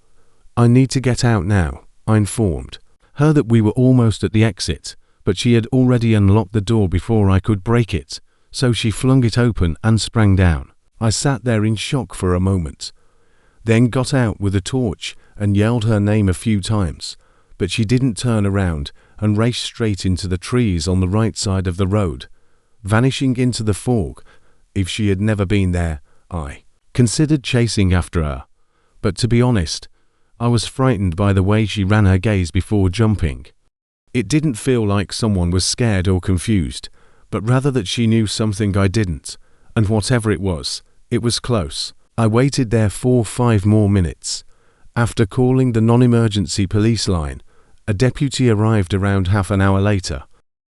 I need to get out now." I informed her that we were almost at the exit, but she had already unlocked the door before I could break it, so she flung it open and sprang down. I sat there in shock for a moment, then got out with a torch and yelled her name a few times, but she didn't turn around and raced straight into the trees on the right side of the road, vanishing into the fog. If she had never been there, I considered chasing after her, but to be honest, I was frightened by the way she ran her gaze before jumping. It didn't feel like someone was scared or confused, but rather that she knew something I didn't, and whatever it was close. I waited there for 5 more minutes. After calling the non-emergency police line, a deputy arrived around half an hour later.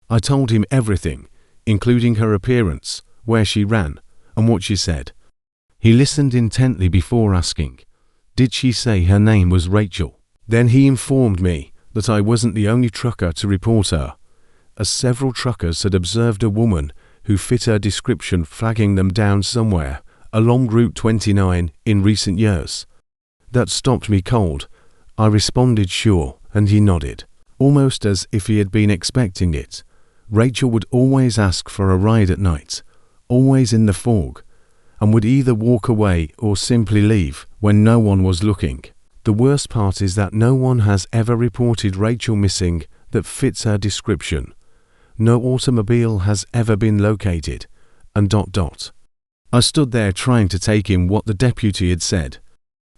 I told him everything, including her appearance, where she ran, and what she said. He listened intently before asking, "Did she say her name was Rachel?" Then he informed me that I wasn't the only trucker to report her, as several truckers had observed a woman who fit her description flagging them down somewhere along Route 29 in recent years. That stopped me cold. I responded sure, and he nodded, almost as if he had been expecting it. Rachel would always ask for a ride at night, always in the fog, and would either walk away or simply leave when no one was looking. The worst part is that no one has ever reported Rachel missing that fits her description. No automobile has ever been located, and ... I stood there trying to take in what the deputy had said.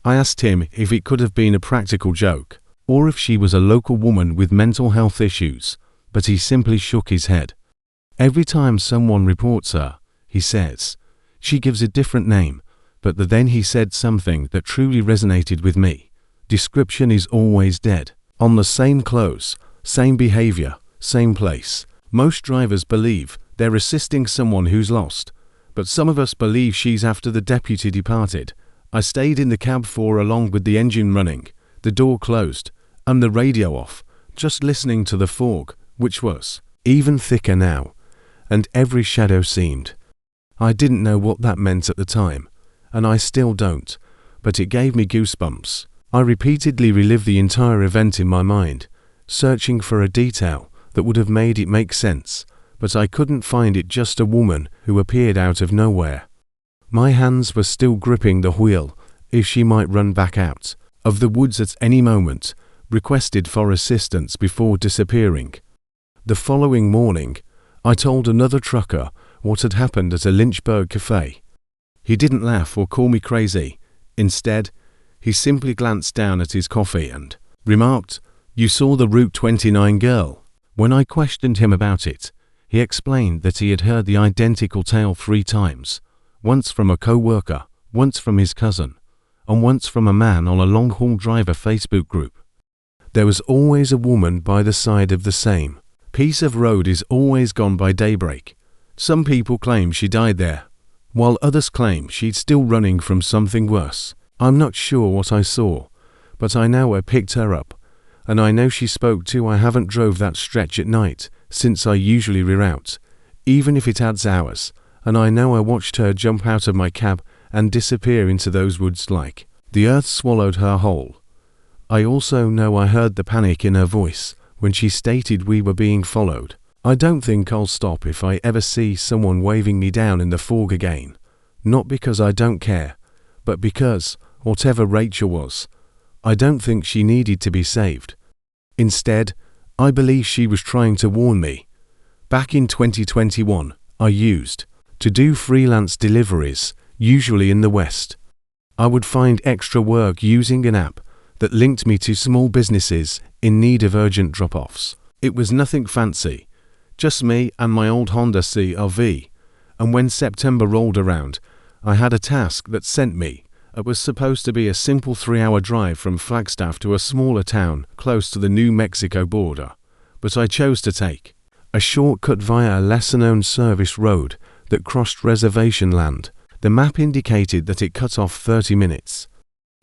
I asked him if it could have been a practical joke, or if she was a local woman with mental health issues, but he simply shook his head. Every time someone reports her, he says, she gives a different name, but then he said something that truly resonated with me. Description is always dead. On the same clothes, same behavior, same place. Most drivers believe they're assisting someone who's lost, but some of us believe she's after the deputy departed. I stayed in the cab for long with the engine running, the door closed, and the radio off, just listening to the fog, which was even thicker now, and every shadow seemed. I didn't know what that meant at the time, and I still don't, but it gave me goosebumps. I repeatedly relived the entire event in my mind, searching for a detail that would have made it make sense, but I couldn't find it. Just a woman who appeared out of nowhere. My hands were still gripping the wheel, if she might run back out of the woods at any moment, requested for assistance before disappearing. The following morning, I told another trucker what had happened at a Lynchburg cafe. He didn't laugh or call me crazy. Instead, he simply glanced down at his coffee and remarked, "You saw the Route 29 girl." When I questioned him about it, he explained that he had heard the identical tale 3 times, once from a co-worker, once from his cousin, and once from a man on a long-haul driver Facebook group. There was always a woman by the side of the same piece of road is always gone by daybreak. Some people claim she died there, while others claim she's still running from something worse. I'm not sure what I saw, but I know I picked her up, and I know she spoke to. I haven't drove that stretch at night since I usually reroute, even if it adds hours, and I know I watched her jump out of my cab and disappear into those woods like the earth swallowed her whole. I also know I heard the panic in her voice when she stated we were being followed. I don't think I'll stop if I ever see someone waving me down in the fog again, not because I don't care, but because, whatever Rachel was, I don't think she needed to be saved. Instead, I believe she was trying to warn me. Back in 2021, I used to do freelance deliveries, usually in the West. I would find extra work using an app that linked me to small businesses in need of urgent drop-offs. It was nothing fancy, just me and my old Honda CR-V, and when September rolled around, I had a task that sent me. It was supposed to be a simple 3-hour drive from Flagstaff to a smaller town close to the New Mexico border, but I chose to take a shortcut via a lesser-known service road that crossed reservation land. The map indicated that it cut off 30 minutes.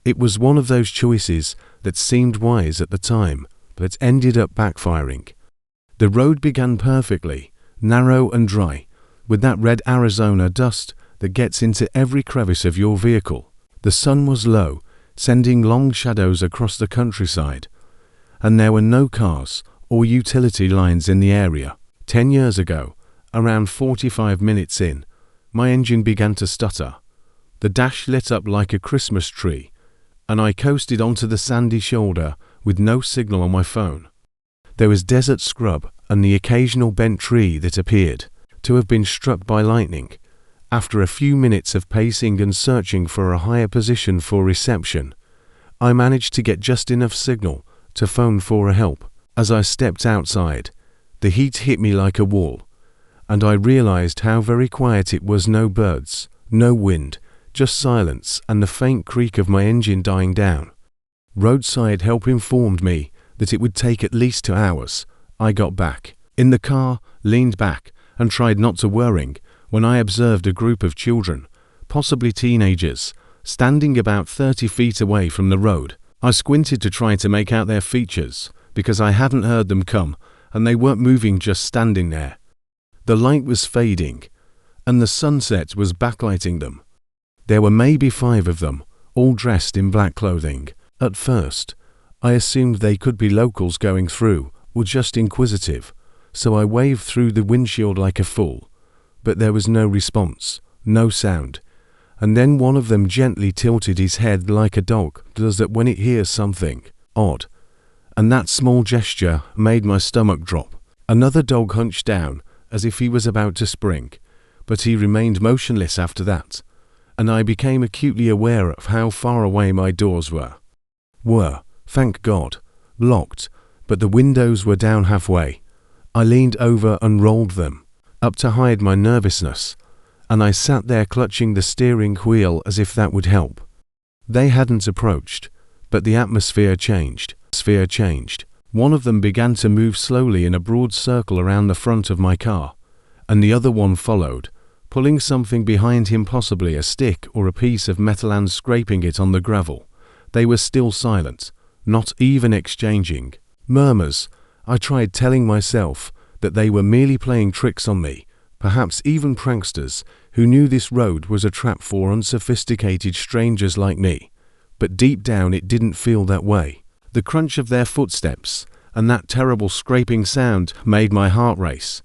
It was one of those choices that seemed wise at the time, but ended up backfiring. The road began perfectly, narrow and dry, with that red Arizona dust that gets into every crevice of your vehicle. The sun was low, sending long shadows across the countryside, and there were no cars or utility lines in the area. 10 years ago, around 45 minutes in, my engine began to stutter. The dash lit up like a Christmas tree, and I coasted onto the sandy shoulder with no signal on my phone. There was desert scrub and the occasional bent tree that appeared to have been struck by lightning. After a few minutes of pacing and searching for a higher position for reception, I managed to get just enough signal to phone for help. As I stepped outside, the heat hit me like a wall, and I realized how very quiet it was. No birds, no wind, just silence and the faint creak of my engine dying down. Roadside help informed me that it would take at least 2 hours. I got back in the car, leaned back, and tried not to worry when I observed a group of children, possibly teenagers, standing about 30 feet away from the road. I squinted to try to make out their features, because I hadn't heard them come, and they weren't moving, just standing there. The light was fading, and the sunset was backlighting them. There were maybe 5 of them, all dressed in black clothing. At first, I assumed they could be locals going through, or just inquisitive, so I waved through the windshield like a fool. But there was no response, no sound, and then one of them gently tilted his head like a dog does that when it hears something odd, and that small gesture made my stomach drop. Another dog hunched down as if he was about to spring, but he remained motionless after that, and I became acutely aware of how far away my doors were, thank God, locked, but the windows were down halfway. I leaned over and rolled them up to hide my nervousness, and I sat there clutching the steering wheel as if that would help. They hadn't approached, but the atmosphere changed. One of them began to move slowly in a broad circle around the front of my car, and the other one followed, pulling something behind him, possibly a stick or a piece of metal, and scraping it on the gravel. They were still silent, not even exchanging murmurs. I tried telling myself that they were merely playing tricks on me, perhaps even pranksters who knew this road was a trap for unsophisticated strangers like me, but deep down it didn't feel that way. The crunch of their footsteps and that terrible scraping sound made my heart race.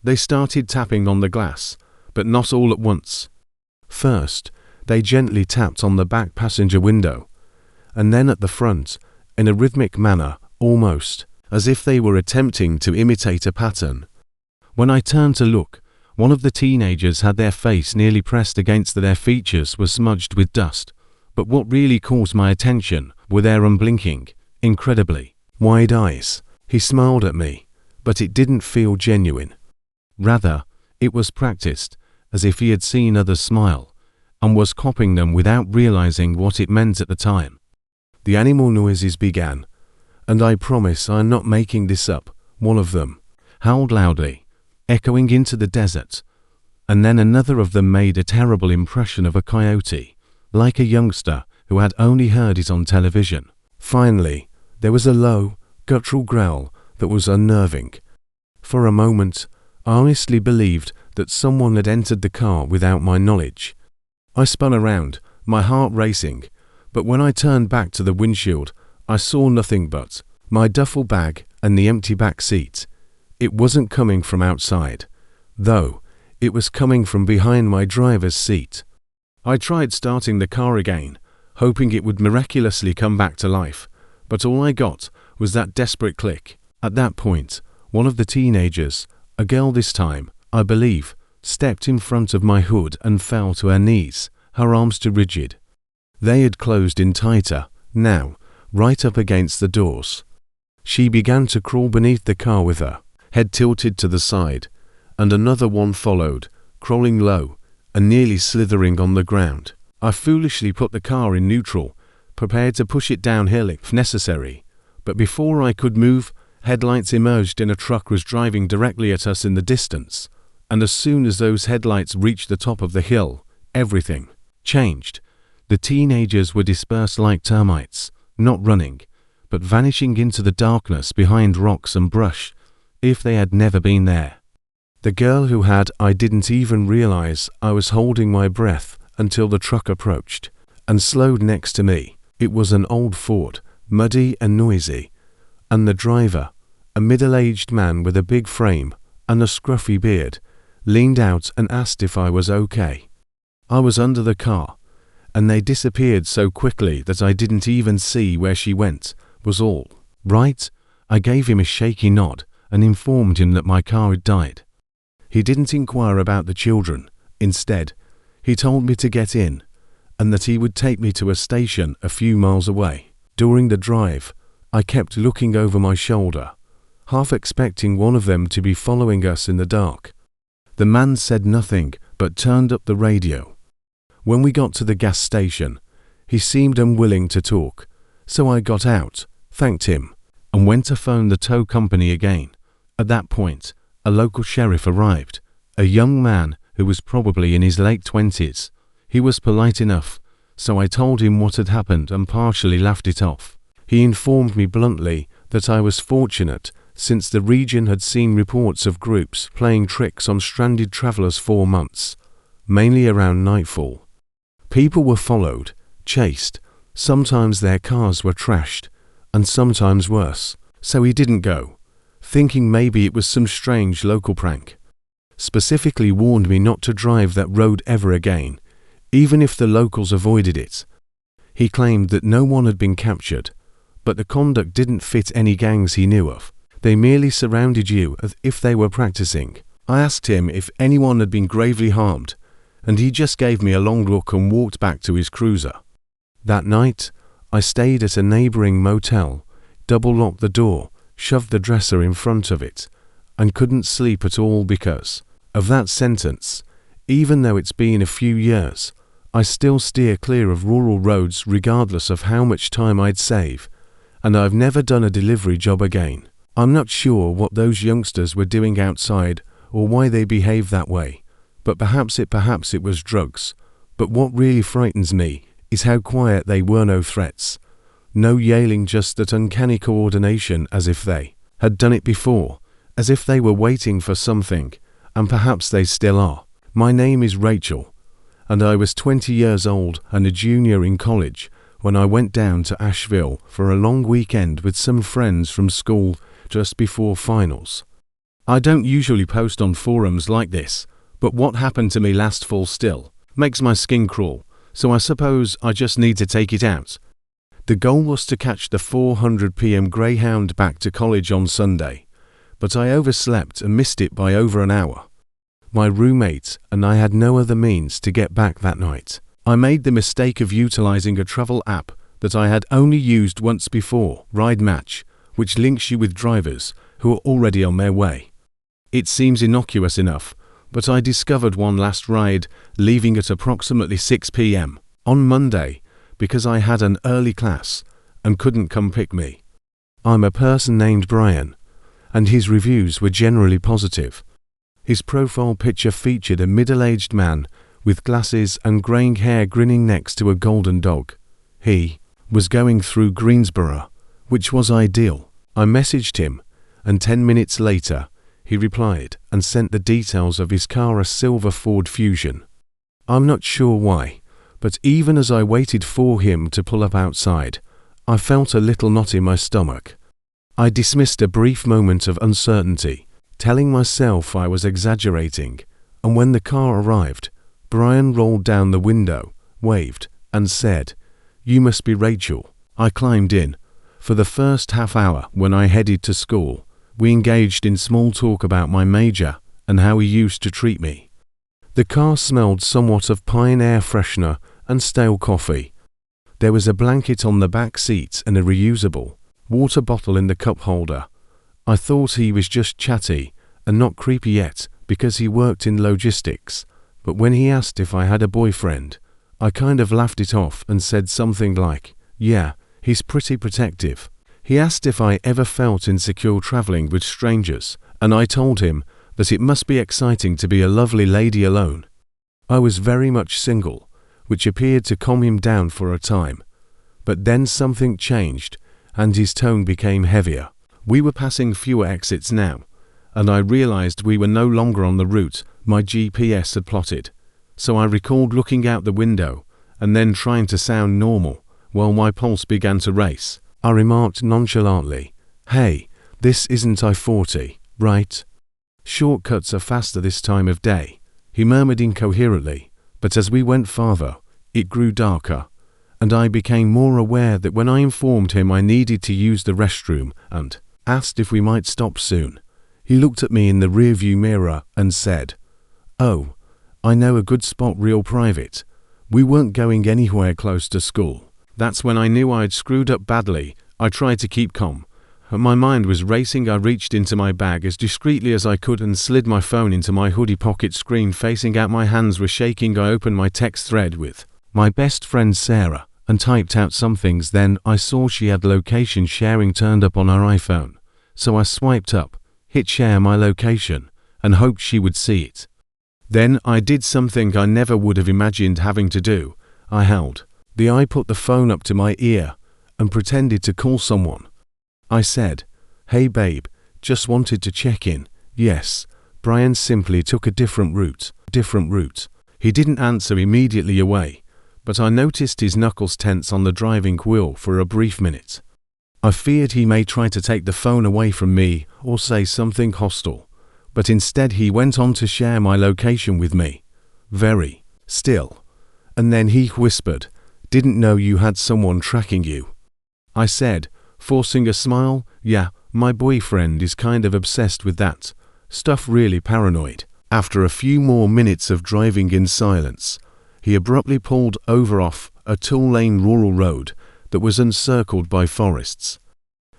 They started tapping on the glass, but not all at once. First, they gently tapped on the back passenger window, and then at the front, in a rhythmic manner, almost as if they were attempting to imitate a pattern. When I turned to look, one of the teenagers had their face nearly pressed against their features were smudged with dust. But what really caught my attention were their unblinking, incredibly wide eyes. He smiled at me, but it didn't feel genuine. Rather, it was practiced, as if he had seen others smile, and was copying them without realizing what it meant at the time. The animal noises began, and I promise I'm not making this up. One of them howled loudly, echoing into the desert, and then another of them made a terrible impression of a coyote, like a youngster who had only heard it on television. Finally, there was a low, guttural growl that was unnerving. For a moment, I honestly believed that someone had entered the car without my knowledge. I spun around, my heart racing, but when I turned back to the windshield, I saw nothing but my duffel bag and the empty back seat. It wasn't coming from outside, though. It was coming from behind my driver's seat. I tried starting the car again, hoping it would miraculously come back to life, but all I got was that desperate click. At that point, one of the teenagers, a girl this time, I believe, stepped in front of my hood and fell to her knees, her arms too rigid. They had closed in tighter, now, right up against the doors. She began to crawl beneath the car with her head tilted to the side, and another one followed, crawling low and nearly slithering on the ground. I foolishly put the car in neutral, prepared to push it downhill if necessary, but before I could move, headlights emerged and a truck was driving directly at us in the distance, and as soon as those headlights reached the top of the hill, everything changed. The teenagers were dispersed like termites, not running, but vanishing into the darkness behind rocks and brush, if they had never been there. The girl who had, I didn't even realize I was holding my breath until the truck approached and slowed next to me. It was an old Ford, muddy and noisy, and the driver, A middle-aged man with a big frame and a scruffy beard leaned out and asked if I was okay. I was under the car, and they disappeared so quickly that I didn't even see where she went, was all. Right? I gave him a shaky nod and informed him that my car had died. He didn't inquire about the children. Instead, he told me to get in, and that he would take me to a station a few miles away. During the drive, I kept looking over my shoulder, half expecting one of them to be following us in the dark. The man said nothing but turned up the radio. When we got to the gas station, he seemed unwilling to talk, so I got out, thanked him, and went to phone the tow company again. At that point, a local sheriff arrived, a young man who was probably in his late 20s. He was polite enough, so I told him what had happened and partially laughed it off. He informed me bluntly that I was fortunate, since the region had seen reports of groups playing tricks on stranded travelers for months, mainly around nightfall. People were followed, chased, sometimes their cars were trashed, and sometimes worse, so he didn't go, thinking maybe it was some strange local prank. Specifically warned me not to drive that road ever again, even if the locals avoided it. He claimed that no one had been captured, but the conduct didn't fit any gangs he knew of. They merely surrounded you as if they were practicing. I asked him if anyone had been gravely harmed, and he just gave me a long look and walked back to his cruiser. That night, I stayed at a neighboring motel, double-locked the door, shoved the dresser in front of it, and couldn't sleep at all because of that sentence. Even though it's been a few years, I still steer clear of rural roads regardless of how much time I'd save, and I've never done a delivery job again. I'm not sure what those youngsters were doing outside or why they behaved that way, but perhaps it was drugs. But what really frightens me is how quiet they were. No threats, no yelling, just that uncanny coordination, as if they had done it before, as if they were waiting for something, and perhaps they still are. My name is Rachel, and I was 20 years old and a junior in college when I went down to Asheville for a long weekend with some friends from school just before finals. I don't usually post on forums like this, but what happened to me last fall still makes my skin crawl, so I suppose I just need to take it out. The goal was to catch the 4:00 p.m. Greyhound back to college on Sunday, but I overslept and missed it by over an hour. My roommate and I had no other means to get back that night. I made the mistake of utilizing a travel app that I had only used once before, Ride Match, which links you with drivers who are already on their way. It seems innocuous enough, but I discovered one last ride leaving at approximately 6 p.m. on Monday because I had an early class and couldn't come pick me. I'm a person named Brian, and his reviews were generally positive. His profile picture featured a middle-aged man with glasses and graying hair grinning next to a golden dog. He was going through Greensboro, which was ideal. I messaged him, and 10 minutes later, he replied and sent the details of his car, a silver Ford Fusion. I'm not sure why, but even as I waited for him to pull up outside, I felt a little knot in my stomach. I dismissed a brief moment of uncertainty, telling myself I was exaggerating, and when the car arrived, Brian rolled down the window, waved, and said, "You must be Rachel." I climbed in. For the first half hour when I headed to school, we engaged in small talk about my major and how he used to treat me. The car smelled somewhat of pine air freshener and stale coffee. There was a blanket on the back seat and a reusable water bottle in the cup holder. I thought he was just chatty and not creepy yet because he worked in logistics, but when he asked if I had a boyfriend, I kind of laughed it off and said something like, "Yeah, he's pretty protective." He asked if I ever felt insecure traveling with strangers, and I told him that it must be exciting to be a lovely lady alone. I was very much single, which appeared to calm him down for a time. But then something changed, and his tone became heavier. We were passing fewer exits now, and I realized we were no longer on the route my GPS had plotted. So I recalled looking out the window and then trying to sound normal while my pulse began to race. I remarked nonchalantly, "Hey, This isn't I-40, right? Shortcuts are faster this time of day, he murmured incoherently, but as we went farther, it grew darker, and I became more aware that when I informed him I needed to use the restroom and asked if we might stop soon, he looked at me in the rearview mirror and said, "Oh, I know a good spot real private. We weren't going anywhere close to school." That's when I knew I'd screwed up badly. I tried to keep calm. My mind was racing. I reached into my bag as discreetly as I could and slid my phone into my hoodie pocket. Screen facing out, my hands were shaking. I opened my text thread with my best friend Sarah and typed out some things. Then I saw she had location sharing turned up on her iPhone. So I swiped up, hit share my location, and hoped she would see it. Then I did something I never would have imagined having to do. I put the phone up to my ear and pretended to call someone. I said, "Hey babe, just wanted to check in." Yes, Brian simply took a different route. He didn't answer immediately away, but I noticed his knuckles tense on the driving wheel for a brief minute. I feared he may try to take the phone away from me or say something hostile, but instead he went on to share my location with me. Very still. And then he whispered, "Didn't know you had someone tracking you." I said, forcing a smile, "Yeah, my boyfriend is kind of obsessed with that stuff, really paranoid." After a few more minutes of driving in silence, he abruptly pulled over off a two-lane rural road that was encircled by forests.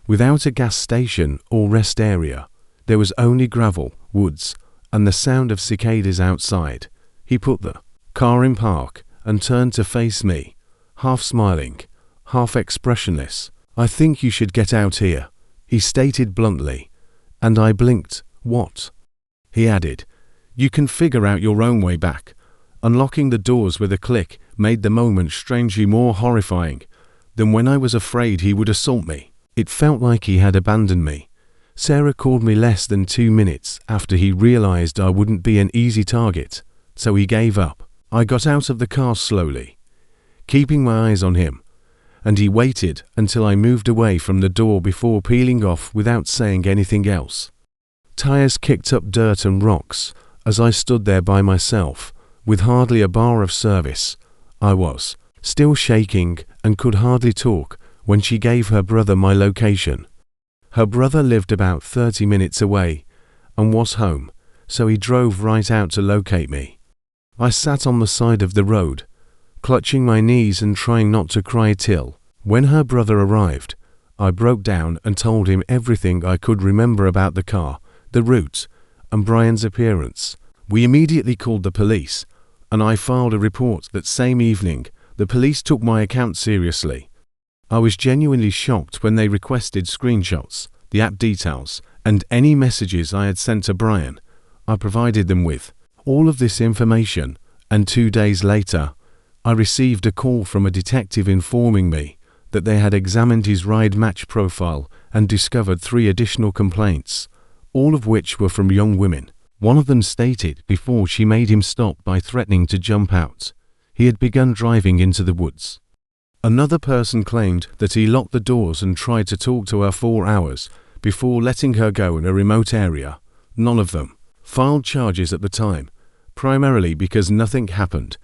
Without a gas station or rest area, there was only gravel, woods, and the sound of cicadas outside. He put the car in park and turned to face me, half smiling, half expressionless. "I think you should get out here," he stated bluntly, and I blinked. "What?" He added, "You can figure out your own way back." Unlocking the doors with a click made the moment strangely more horrifying than when I was afraid he would assault me. It felt like he had abandoned me. Sarah called me less than 2 minutes after he realized I wouldn't be an easy target, so he gave up. I got out of the car slowly, keeping my eyes on him, and he waited until I moved away from the door before peeling off without saying anything else. Tires kicked up dirt and rocks as I stood there by myself, with hardly a bar of service. I was still shaking and could hardly talk when she gave her brother my location. Her brother lived about 30 minutes away and was home, so he drove right out to locate me. I sat on the side of the road, clutching my knees and trying not to cry till, when her brother arrived, I broke down and told him everything I could remember about the car, the route, and Brian's appearance. We immediately called the police, and I filed a report that same evening. The police took my account seriously. I was genuinely shocked when they requested screenshots, the app details, and any messages I had sent to Brian. I provided them with all of this information, and 2 days later, I received a call from a detective informing me that they had examined his ride match profile and discovered 3 additional complaints, all of which were from young women. One of them stated before she made him stop by threatening to jump out, he had begun driving into the woods. Another person claimed that he locked the doors and tried to talk to her 4 hours before letting her go in a remote area. None of them filed charges at the time, primarily because nothing happened,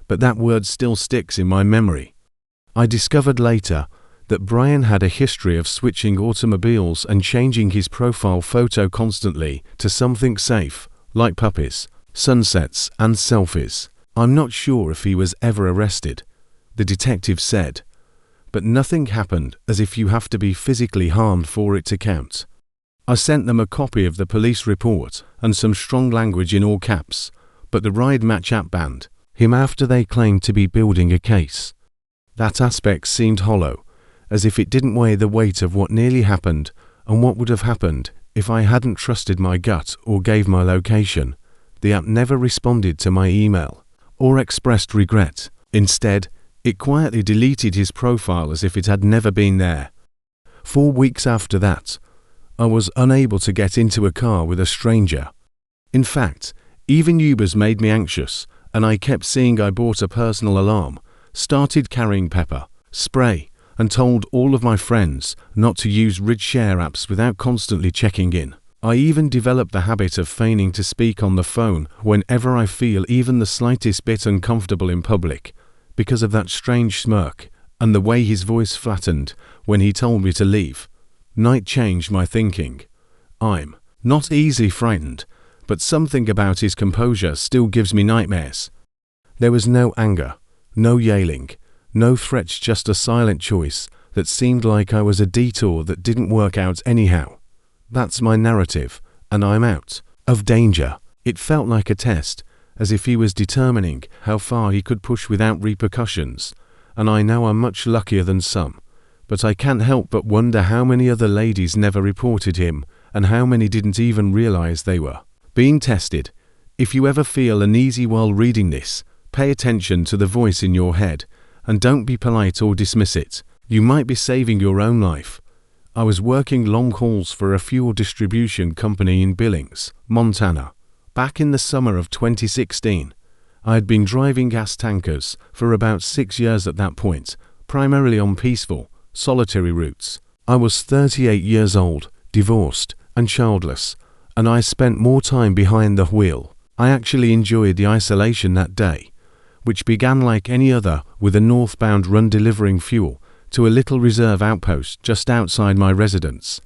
but that word still sticks in my memory. I discovered later that Brian had a history of switching automobiles and changing his profile photo constantly to something safe, like puppies, sunsets, and selfies. I'm not sure if he was ever arrested, the detective said, but nothing happened, as if you have to be physically harmed for it to count. I sent them a copy of the police report and some strong language in all caps, but the ride match app banned him after they claimed to be building a case. That aspect seemed hollow, as if it didn't weigh the weight of what nearly happened and what would have happened if I hadn't trusted my gut or gave my location. The app never responded to my email or expressed regret. Instead, it quietly deleted his profile as if it had never been there. 4 weeks after that, I was unable to get into a car with a stranger. In fact, even Ubers made me anxious, and I kept seeing I bought a personal alarm, started carrying pepper spray, and told all of my friends not to use rid-share apps without constantly checking in. I even developed the habit of feigning to speak on the phone whenever I feel even the slightest bit uncomfortable in public, because of that strange smirk and the way his voice flattened when he told me to leave. Night changed my thinking. I'm not easily frightened, but something about his composure still gives me nightmares. There was no anger, no yelling, no threats, just a silent choice that seemed like I was a detour that didn't work out anyhow. That's my narrative, and I'm out of danger. It felt like a test, as if he was determining how far he could push without repercussions, and I know I'm much luckier than some, but I can't help but wonder how many other ladies never reported him, and how many didn't even realize they were being tested. If you ever feel uneasy while reading this, pay attention to the voice in your head, and don't be polite or dismiss it. You might be saving your own life. I was working long hauls for a fuel distribution company in Billings, Montana. Back in the summer of 2016, I had been driving gas tankers for about 6 years at that point, primarily on peaceful, solitary routes. I was 38 years old, divorced, and childless, and I spent more time behind the wheel. I actually enjoyed the isolation that day, which began like any other with a northbound run delivering fuel to a little reserve outpost just outside my residence.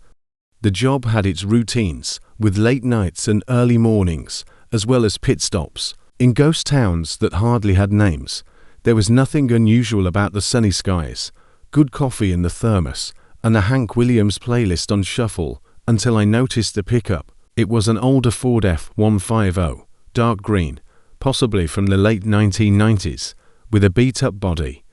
The job had its routines, with late nights and early mornings, as well as pit stops. In ghost towns that hardly had names, there was nothing unusual about the sunny skies, good coffee in the thermos, and a Hank Williams playlist on shuffle until I noticed the pickup. It was an older Ford F-150, dark green, possibly from the late 1990s, with a beat-up body.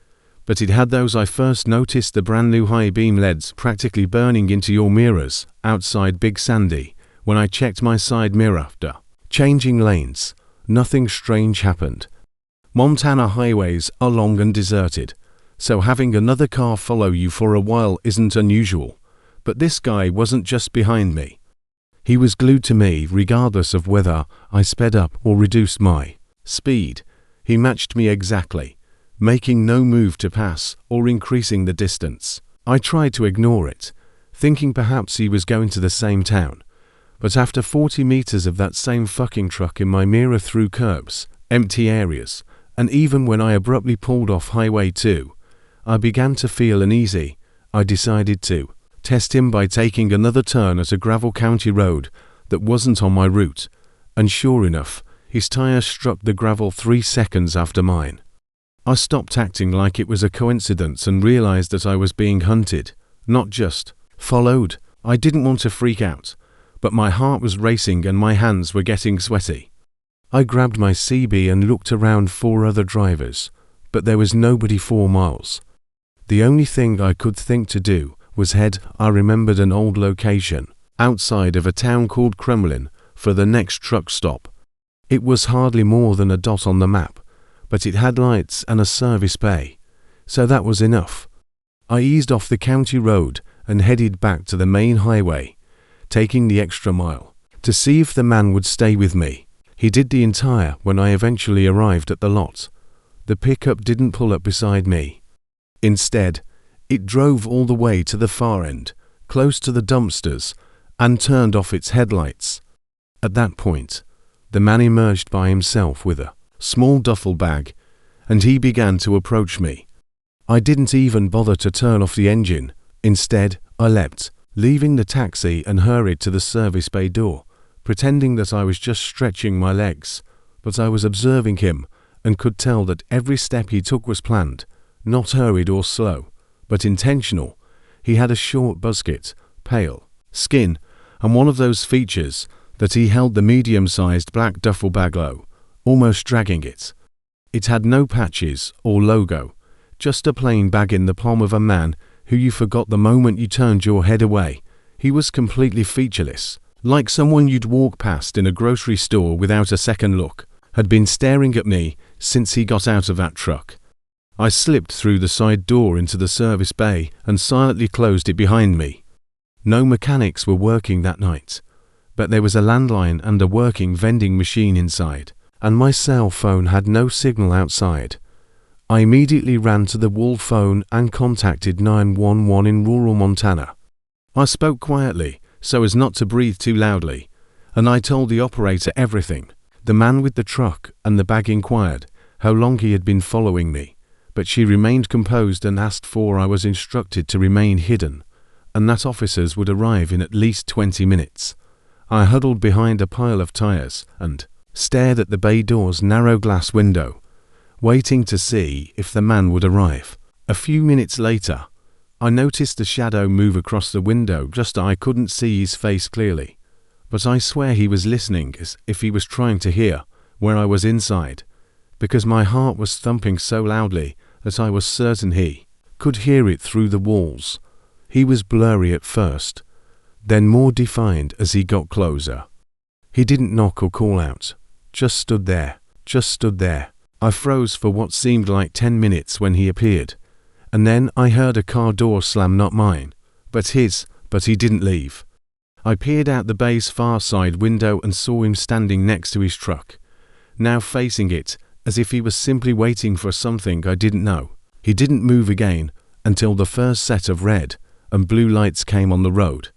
But it had those I first noticed the brand new high beam LEDs practically burning into your mirrors outside Big Sandy when I checked my side mirror after changing lanes. Nothing strange happened. Montana highways are long and deserted, so having another car follow you for a while isn't unusual. But this guy wasn't just behind me. He was glued to me regardless of whether I sped up or reduced my speed. He matched me exactly, making no move to pass or increasing the distance. I tried to ignore it, thinking perhaps he was going to the same town. But after 40 meters of that same fucking truck in my mirror through curbs, empty areas, and even when I abruptly pulled off Highway 2, I began to feel uneasy. I decided to test him by taking another turn at a gravel county road that wasn't on my route, and sure enough, his tire struck the gravel 3 seconds after mine. I stopped acting like it was a coincidence and realized that I was being hunted, not just followed. I didn't want to freak out, but my heart was racing and my hands were getting sweaty. I grabbed my CB and looked around for other drivers, but there was nobody 4 miles. The only thing I could think to do was head. I remembered an old location, outside of a town called Kremlin, for the next truck stop. It was hardly more than a dot on the map, but it had lights and a service bay, so that was enough. I eased off the county road and headed back to the main highway, taking the extra mile, to see if the man would stay with me. He did the entire when I eventually arrived at the lot. The pickup didn't pull up beside me. Instead, it drove all the way to the far end, close to the dumpsters, and turned off its headlights. At that point, the man emerged by himself with a small duffel bag, and he began to approach me. I didn't even bother to turn off the engine. Instead, I leapt, leaving the taxi and hurried to the service bay door, pretending that I was just stretching my legs. But I was observing him and could tell that every step he took was planned, not hurried or slow, but intentional. He had a short busket, pale skin, and one of those features that he held the medium-sized black duffel bag low, almost dragging it. It had no patches or logo, just a plain bag in the palm of a man who you forgot the moment you turned your head away. He was completely featureless, like someone you'd walk past in a grocery store without a second look, had been staring at me since he got out of that truck. I slipped through the side door into the service bay and silently closed it behind me. No mechanics were working that night, but there was a landline and a working vending machine inside, and my cell phone had no signal outside. I immediately ran to the wall phone and contacted 911 in rural Montana. I spoke quietly, so as not to breathe too loudly, and I told the operator everything. The man with the truck and the bag inquired how long he had been following me, but she remained composed and asked for I was instructed to remain hidden, and that officers would arrive in at least 20 minutes. I huddled behind a pile of tires and stared at the bay door's narrow glass window, waiting to see if the man would arrive. A few minutes later, I noticed a shadow move across the window, just I couldn't see his face clearly, but I swear he was listening as if he was trying to hear where I was inside, because my heart was thumping so loudly that I was certain he could hear it through the walls. He was blurry at first, then more defined as he got closer. He didn't knock or call out, just stood there. I froze for what seemed like 10 minutes when he appeared, and then I heard a car door slam, not mine, but his, but he didn't leave. I peered out the bay's far side window and saw him standing next to his truck, now facing it as if he was simply waiting for something I didn't know. He didn't move again until the first set of red and blue lights came on the road.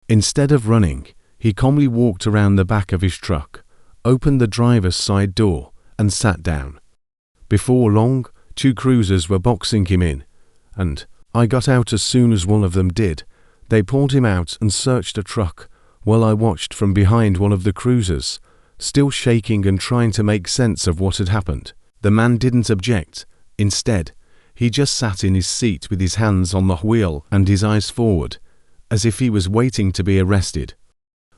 Instead of running, he calmly walked around the back of his truck, opened the driver's side door, and sat down. Before long, 2 cruisers were boxing him in, and I got out as soon as one of them did. They pulled him out and searched the truck while I watched from behind one of the cruisers, still shaking and trying to make sense of what had happened. The man didn't object. Instead, he just sat in his seat with his hands on the wheel and his eyes forward, as if he was waiting to be arrested.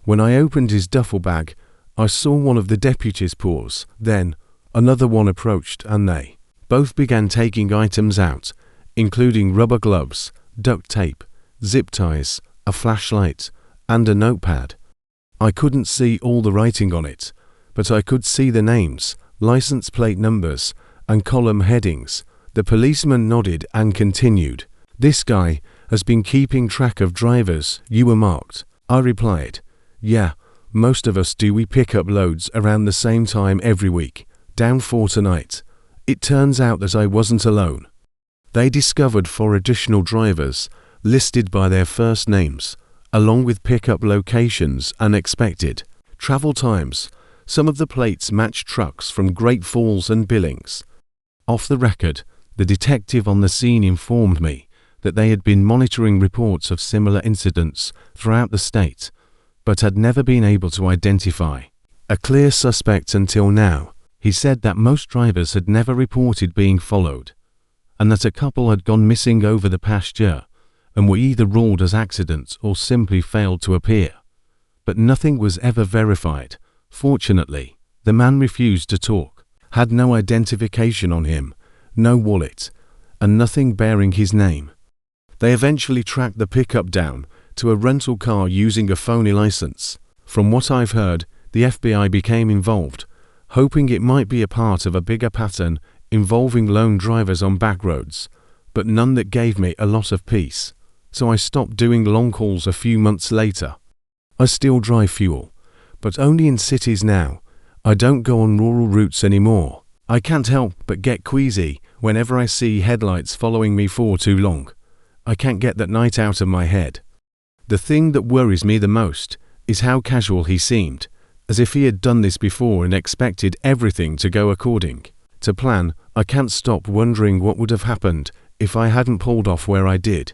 When I opened his duffel bag, I saw one of the deputies pause. Then another one approached and they both began taking items out, including rubber gloves, duct tape, zip ties, a flashlight, and a notepad. I couldn't see all the writing on it, but I could see the names, license plate numbers, and column headings. The policeman nodded and continued. "This guy has been keeping track of drivers you were marked." I replied, "Yeah, most of us do. We pick up loads around the same time every week. Down for tonight." It turns out that I wasn't alone. They discovered 4 additional drivers listed by their first names, along with pickup locations and expected travel times. Some of the plates matched trucks from Great Falls and Billings. Off the record, the detective on the scene informed me that they had been monitoring reports of similar incidents throughout the state, but had never been able to identify a clear suspect until now. He said that most drivers had never reported being followed, and that a couple had gone missing over the past year and were either ruled as accidents or simply failed to appear. But nothing was ever verified. Fortunately, the man refused to talk, had no identification on him, no wallet, and nothing bearing his name. They eventually tracked the pickup down to a rental car using a phony license. From what I've heard, the FBI became involved, hoping it might be a part of a bigger pattern involving lone drivers on back roads, but none that gave me a lot of peace. So I stopped doing long hauls a few months later. I still drive fuel, but only in cities now. I don't go on rural routes anymore. I can't help but get queasy whenever I see headlights following me for too long. I can't get that night out of my head. The thing that worries me the most is how casual he seemed, as if he had done this before and expected everything to go according to plan. I can't stop wondering what would have happened if I hadn't pulled off where I did,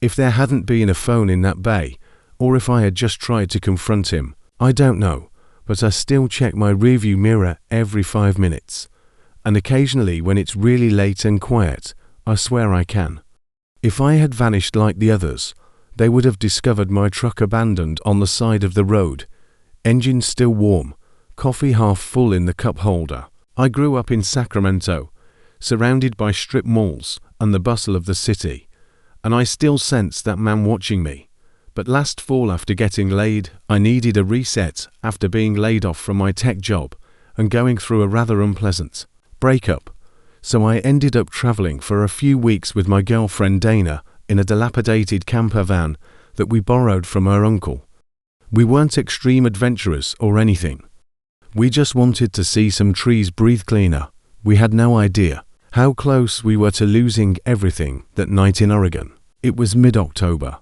if there hadn't been a phone in that bay, or if I had just tried to confront him. I don't know, but I still check my rearview mirror every 5 minutes, and occasionally when it's really late and quiet, I swear I can. If I had vanished like the others, they would have discovered my truck abandoned on the side of the road, engine still warm, coffee half full in the cup holder. I grew up in Sacramento, surrounded by strip malls and the bustle of the city, and I still sense that man watching me. But last fall, after getting laid, I needed a reset after being laid off from my tech job and going through a rather unpleasant breakup. So I ended up traveling for a few weeks with my girlfriend Dana in a dilapidated camper van that we borrowed from her uncle. We weren't extreme adventurers or anything. We just wanted to see some trees breathe cleaner. We had no idea how close we were to losing everything that night in Oregon. It was mid-October,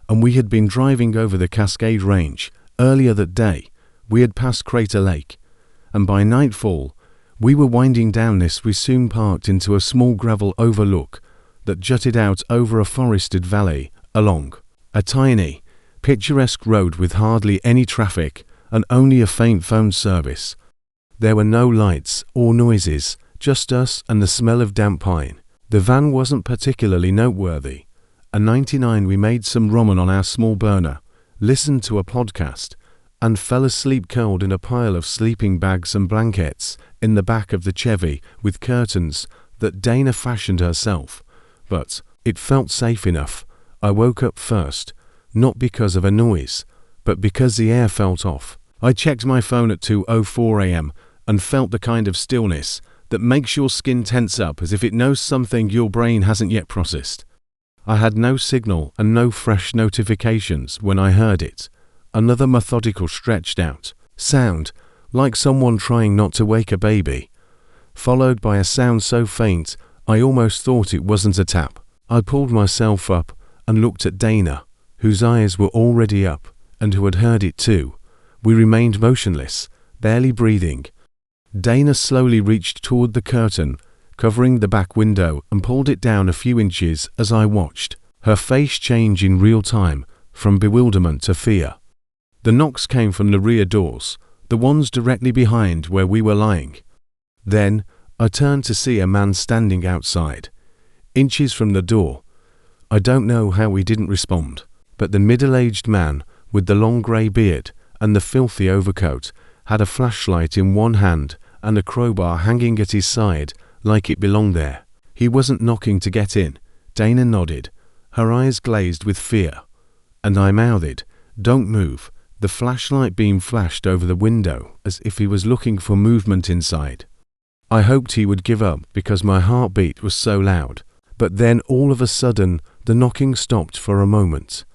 and we had been driving over the Cascade Range. Earlier that day, we had passed Crater Lake, and by nightfall, we were winding down this. We soon parked into a small gravel overlook that jutted out over a forested valley along a tiny, picturesque road with hardly any traffic and only a faint phone service. There were no lights or noises, just us and the smell of damp pine. The van wasn't particularly noteworthy. At 99 we made some ramen on our small burner, listened to a podcast, and fell asleep curled in a pile of sleeping bags and blankets in the back of the Chevy with curtains that Dana fashioned herself. But it felt safe enough. I woke up first, not because of a noise, but because the air felt off. I checked my phone at 2:04 a.m. and felt the kind of stillness that makes your skin tense up as if it knows something your brain hasn't yet processed. I had no signal and no fresh notifications when I heard it. Another methodical stretched out sound, like someone trying not to wake a baby, followed by a sound so faint I almost thought it wasn't a tap. I pulled myself up and looked at Dana, whose eyes were already up and who had heard it too. We remained motionless, barely breathing. Dana slowly reached toward the curtain covering the back window and pulled it down a few inches as I watched, her face change in real time from bewilderment to fear. The knocks came from the rear doors, the ones directly behind where we were lying. Then I turned to see a man standing outside, inches from the door. I don't know how we didn't respond, but the middle-aged man with the long grey beard and the filthy overcoat had a flashlight in one hand and a crowbar hanging at his side like it belonged there. He wasn't knocking to get in. Dana nodded, her eyes glazed with fear, and I mouthed, "Don't move." The flashlight beam flashed over the window as if he was looking for movement inside. I hoped he would give up because my heartbeat was so loud, but then all of a sudden the knocking stopped for a moment.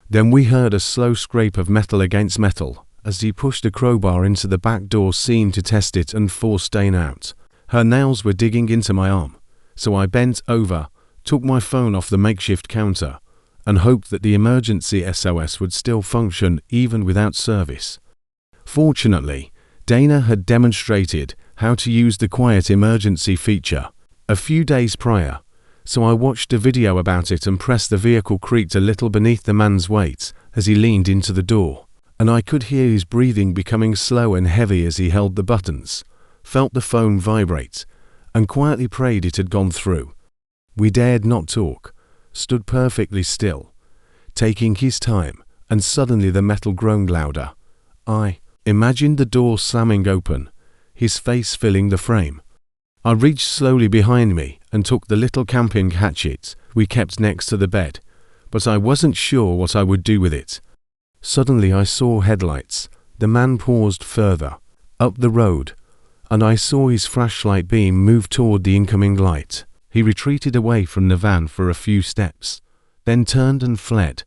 Then we heard a slow scrape of metal against metal as he pushed a crowbar into the back door seam to test it and force Dana out. Her nails were digging into my arm, so I bent over, took my phone off the makeshift counter, and hoped that the emergency SOS would still function even without service. Fortunately, Dana had demonstrated how to use the quiet emergency feature a few days prior, so I watched a video about it and pressed. The vehicle creaked a little beneath the man's weight as he leaned into the door, and I could hear his breathing becoming slow and heavy as he held the buttons, felt the phone vibrate, and quietly prayed it had gone through. We dared not talk, stood perfectly still, taking his time, and suddenly the metal groaned louder. I imagined the door slamming open, his face filling the frame. I reached slowly behind me and took the little camping hatchet we kept next to the bed, but I wasn't sure what I would do with it. Suddenly I saw headlights. The man paused further, up the road, and I saw his flashlight beam move toward the incoming light. He retreated away from the van for a few steps, then turned and fled.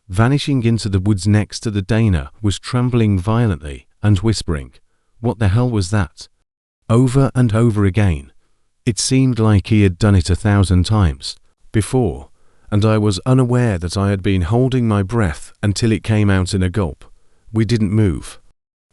Vanishing into the woods next to the Dana was trembling violently and whispering, "What the hell was that?" over and over again. It seemed like he had done it 1,000 times before, and I was unaware that I had been holding my breath until it came out in a gulp. We didn't move.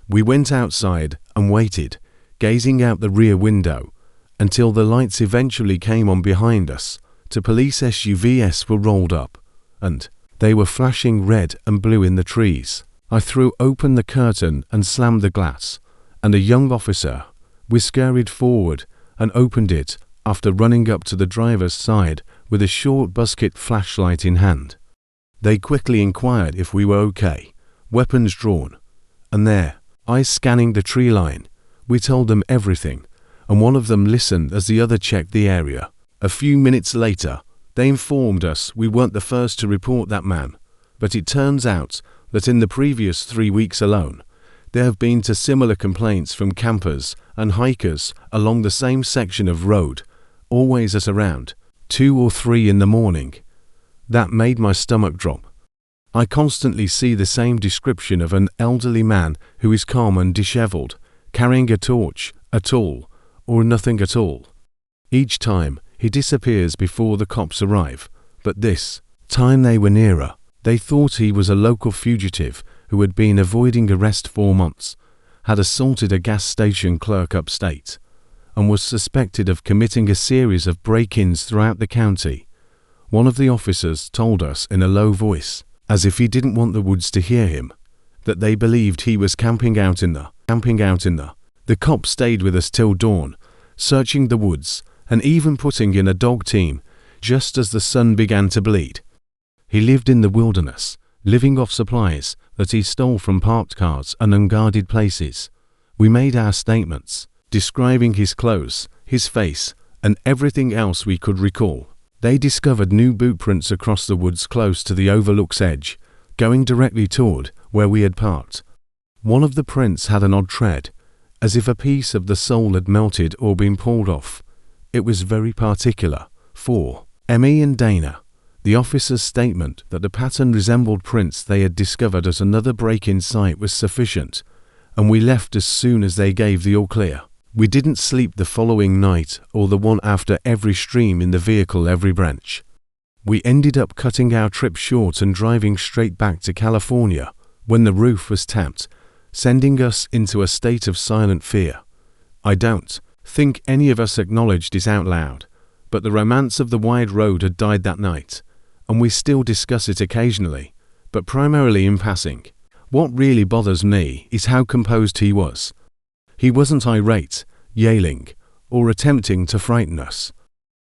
We went outside and waited, gazing out the rear window, until the lights eventually came on behind us. Two police SUVs were rolled up, and they were flashing red and blue in the trees. I threw open the curtain and slammed the glass, and a young officer, we scurried forward and opened it after running up to the driver's side with a short busket flashlight in hand. They quickly inquired if we were okay, weapons drawn, and there, eyes scanning the tree line, we told them everything, and one of them listened as the other checked the area. A few minutes later, they informed us we weren't the first to report that man, but it turns out that in the previous 3 weeks alone, there have been two similar complaints from campers and hikers along the same section of road, always at around 2 or 3 in the morning. That made my stomach drop. I constantly see the same description of an elderly man who is calm and disheveled, carrying a torch, a tool, or nothing at all. Each time, he disappears before the cops arrive, but this time they were nearer. They thought he was a local fugitive who had been avoiding arrest 4 months, had assaulted a gas station clerk upstate, and was suspected of committing a series of break-ins throughout the county. One of the officers told us in a low voice, as if he didn't want the woods to hear him, that they believed he was camping out in the. The cops stayed with us till dawn, searching the woods and even putting in a dog team just as the sun began to bleed. He lived in the wilderness, living off supplies that he stole from parked cars and unguarded places. We made our statements, describing his clothes, his face, and everything else we could recall. They discovered new boot prints across the woods close to the overlook's edge, going directly toward where we had parked. One of the prints had an odd tread, as if a piece of the sole had melted or been pulled off. It was very particular. 4. Me and Dana. The officer's statement that the pattern resembled prints they had discovered at another break-in site was sufficient, and we left as soon as they gave the all-clear. We didn't sleep the following night or the one after every stream in the vehicle every branch. We ended up cutting our trip short and driving straight back to California when the roof was tapped, sending us into a state of silent fear. I don't think any of us acknowledged it out loud, but the romance of the wide road had died that night, and we still discuss it occasionally, but primarily in passing. What really bothers me is how composed he was. He wasn't irate, yelling, or attempting to frighten us.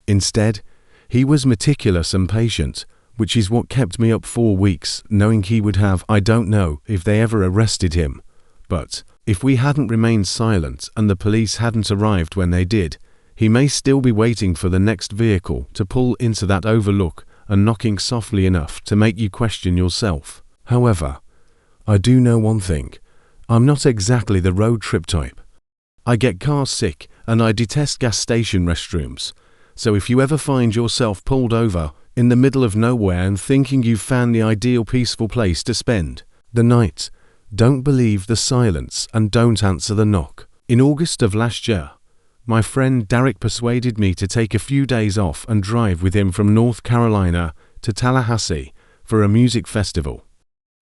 Instead, he was meticulous and patient, which is what kept me up 4 weeks, knowing he would have. I don't know if they ever arrested him, but if we hadn't remained silent and the police hadn't arrived when they did, he may still be waiting for the next vehicle to pull into that overlook and knocking softly enough to make you question yourself. However, I do know one thing. I'm not exactly the road trip type. I get car sick and I detest gas station restrooms. So if you ever find yourself pulled over in the middle of nowhere and thinking you've found the ideal peaceful place to spend the night, don't believe the silence and don't answer the knock. In August of last year, my friend Derek persuaded me to take a few days off and drive with him from North Carolina to Tallahassee for a music festival.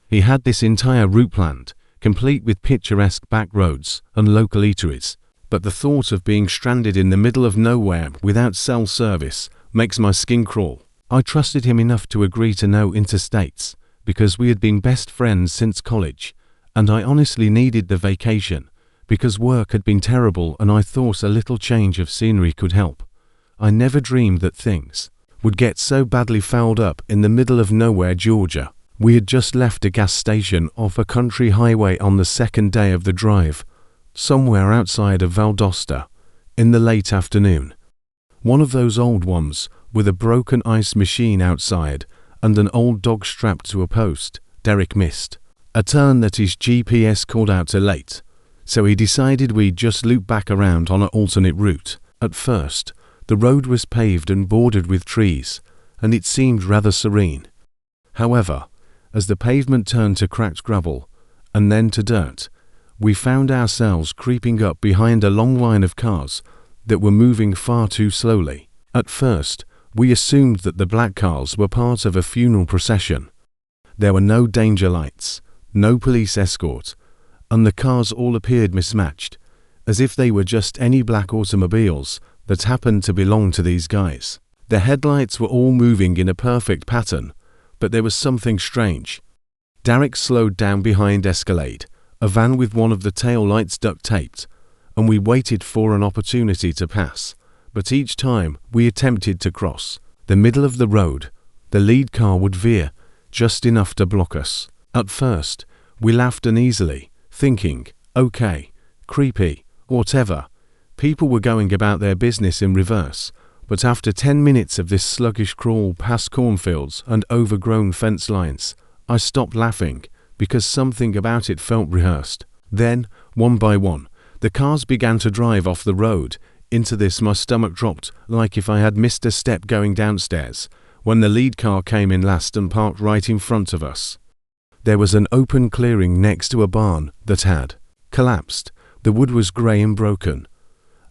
He had this entire route planned, complete with picturesque back roads and local eateries, but the thought of being stranded in the middle of nowhere without cell service makes my skin crawl. I trusted him enough to agree to no interstates because we had been best friends since college, and I honestly needed the vacation because work had been terrible and I thought a little change of scenery could help. I never dreamed that things would get so badly fouled up in the middle of nowhere, Georgia. We had just left a gas station off a country highway on the second day of the drive, somewhere outside of Valdosta, in the late afternoon. One of those old ones with a broken ice machine outside and an old dog strapped to a post. Derek missed a turn that his GPS called out to late, so he decided we'd just loop back around on an alternate route. At first, the road was paved and bordered with trees, and it seemed rather serene. However, as the pavement turned to cracked gravel, and then to dirt, we found ourselves creeping up behind a long line of cars that were moving far too slowly. At first, we assumed that the black cars were part of a funeral procession. There were no danger lights, no police escort, and the cars all appeared mismatched, as if they were just any black automobiles that happened to belong to these guys. The headlights were all moving in a perfect pattern, but there was something strange. Derek slowed down behind Escalade, a van with one of the tail lights duct taped, and we waited for an opportunity to pass, but each time we attempted to cross the middle of the road, the lead car would veer just enough to block us. At first, we laughed uneasily, thinking, okay, creepy, whatever. People were going about their business in reverse, but after 10 minutes of this sluggish crawl past cornfields and overgrown fence lines, I stopped laughing because something about it felt rehearsed. Then, one by one, the cars began to drive off the road. Into this my stomach dropped like if I had missed a step going downstairs, when the lead car came in last and parked right in front of us. There was an open clearing next to a barn that had collapsed. The wood was grey and broken,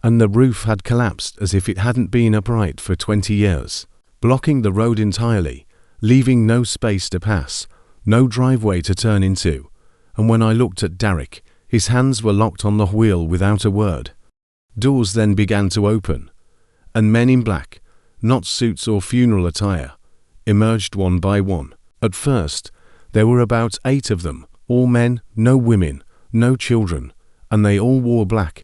and the roof had collapsed as if it hadn't been upright for 20 years, blocking the road entirely, leaving no space to pass, no driveway to turn into. And when I looked at Derek, his hands were locked on the wheel without a word. Doors then began to open, and men in black, not suits or funeral attire, emerged one by one. At first, there were about 8 of them, all men, no women, no children, and they all wore black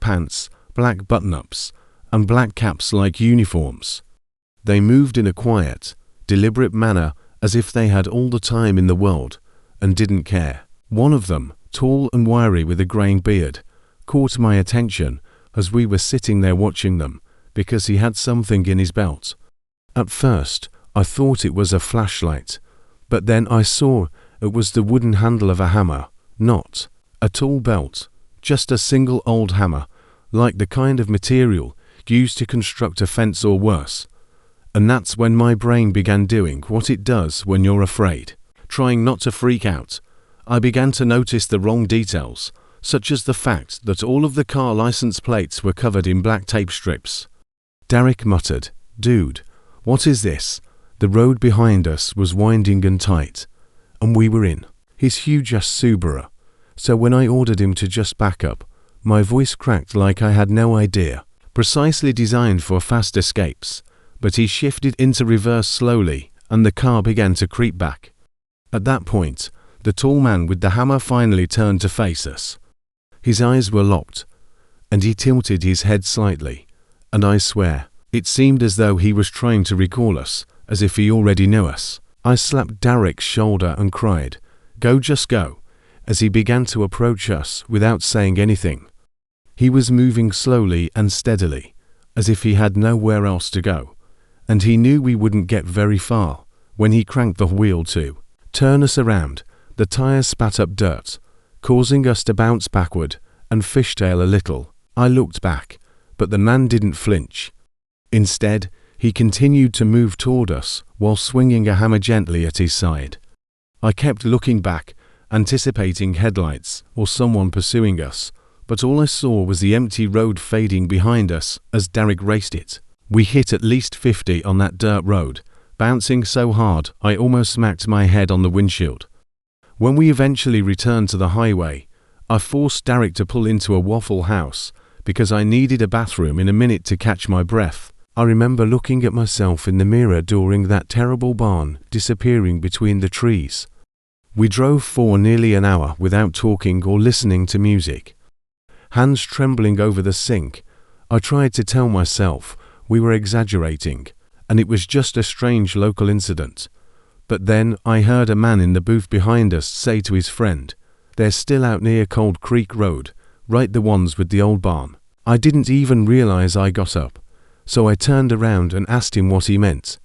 pants, black button-ups, and black caps like uniforms. They moved in a quiet, deliberate manner as if they had all the time in the world and didn't care. One of them, tall and wiry with a greying beard, caught my attention as we were sitting there watching them because he had something in his belt. At first, I thought it was a flashlight, but then I saw it was the wooden handle of a hammer, not a tool belt, just a single old hammer, like the kind of material used to construct a fence or worse. And that's when my brain began doing what it does when you're afraid. Trying not to freak out, I began to notice the wrong details, such as the fact that all of the car license plates were covered in black tape strips. Derek muttered, "Dude, what is this?" The road behind us was winding and tight, and we were in his huge Subaru, so when I ordered him to just back up, my voice cracked like I had no idea. Precisely designed for fast escapes, but he shifted into reverse slowly, and the car began to creep back. At that point, the tall man with the hammer finally turned to face us. His eyes were locked, and he tilted his head slightly, and I swear, it seemed as though he was trying to recall us, as if he already knew us. I slapped Derek's shoulder and cried, "Go, just go," as he began to approach us without saying anything. He was moving slowly and steadily, as if he had nowhere else to go, and he knew we wouldn't get very far when he cranked the wheel to turn us around. The tires spat up dirt, causing us to bounce backward and fishtail a little. I looked back, but the man didn't flinch. Instead, he continued to move toward us while swinging a hammer gently at his side. I kept looking back, anticipating headlights or someone pursuing us, but all I saw was the empty road fading behind us as Derek raced it. We hit at least 50 on that dirt road, bouncing so hard I almost smacked my head on the windshield. When we eventually returned to the highway, I forced Derek to pull into a Waffle House because I needed a bathroom in a minute to catch my breath. I remember looking at myself in the mirror during that terrible barn disappearing between the trees. We drove for nearly an hour without talking or listening to music. Hands trembling over the sink, I tried to tell myself we were exaggerating, and it was just a strange local incident. But then I heard a man in the booth behind us say to his friend, "They're still out near Cold Creek Road, right, the ones with the old barn." I didn't even realize I got up, so I turned around and asked him what he meant.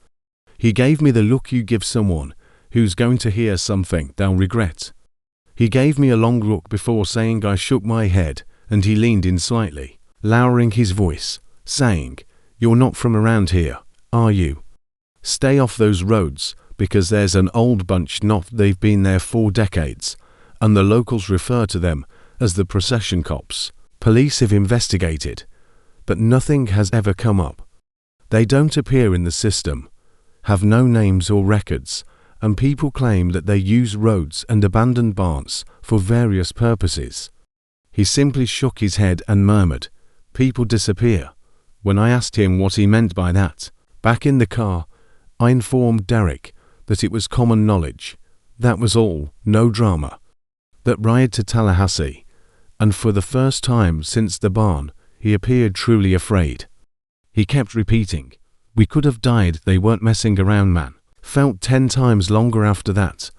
He gave me the look you give someone who's going to hear something they'll regret. He gave me a long look before saying I shook my head, and he leaned in slightly, lowering his voice, saying, "You're not from around here, are you? Stay off those roads, because there's an old bunch they've been there 4 decades, and the locals refer to them as the procession cops. Police have investigated, but nothing has ever come up. They don't appear in the system, have no names or records, and people claim that they use roads and abandoned barns for various purposes." He simply shook his head and murmured, "People disappear." When I asked him what he meant by that, back in the car, I informed Derek that it was common knowledge. That was all, no drama. That ride to Tallahassee, and for the first time since the barn, he appeared truly afraid. He kept repeating, "We could have died, they weren't messing around, man." Felt 10 times longer after that.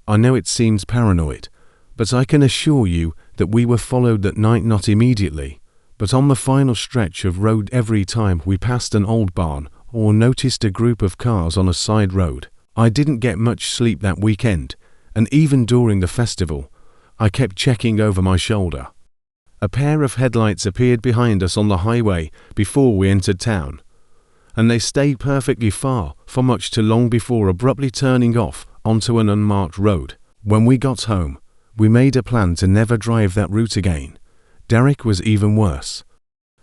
I know it seems paranoid, but I can assure you that we were followed that night, not immediately, but on the final stretch of road every time we passed an old barn or noticed a group of cars on a side road. I didn't get much sleep that weekend, and even during the festival, I kept checking over my shoulder. A pair of headlights appeared behind us on the highway before we entered town, and they stayed perfectly far for much too long before abruptly turning off onto an unmarked road. When we got home, we made a plan to never drive that route again. Derek was even worse.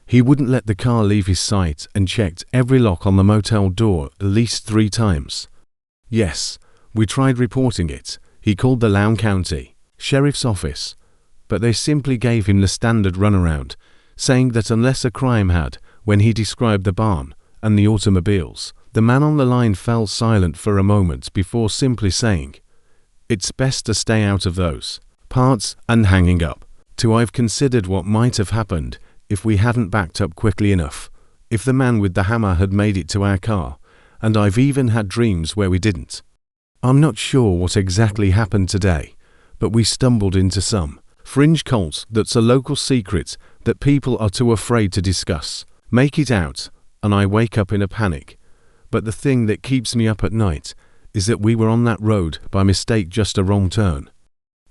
He wouldn't let the car leave his sight and checked every lock on the motel door at least 3 times. Yes, we tried reporting it. He called the Loudoun County Sheriff's Office, but they simply gave him the standard runaround, saying that unless a crime had, when he described the barn and the automobiles. The man on the line fell silent for a moment before simply saying, "It's best to stay out of those parts," and hanging up. I've considered what might have happened if we hadn't backed up quickly enough, if the man with the hammer had made it to our car, and I've even had dreams where we didn't. I'm not sure what exactly happened today, but we stumbled into some fringe cult that's a local secret that people are too afraid to discuss. Make it out, and I wake up in a panic. But the thing that keeps me up at night is that we were on that road by mistake, just a wrong turn.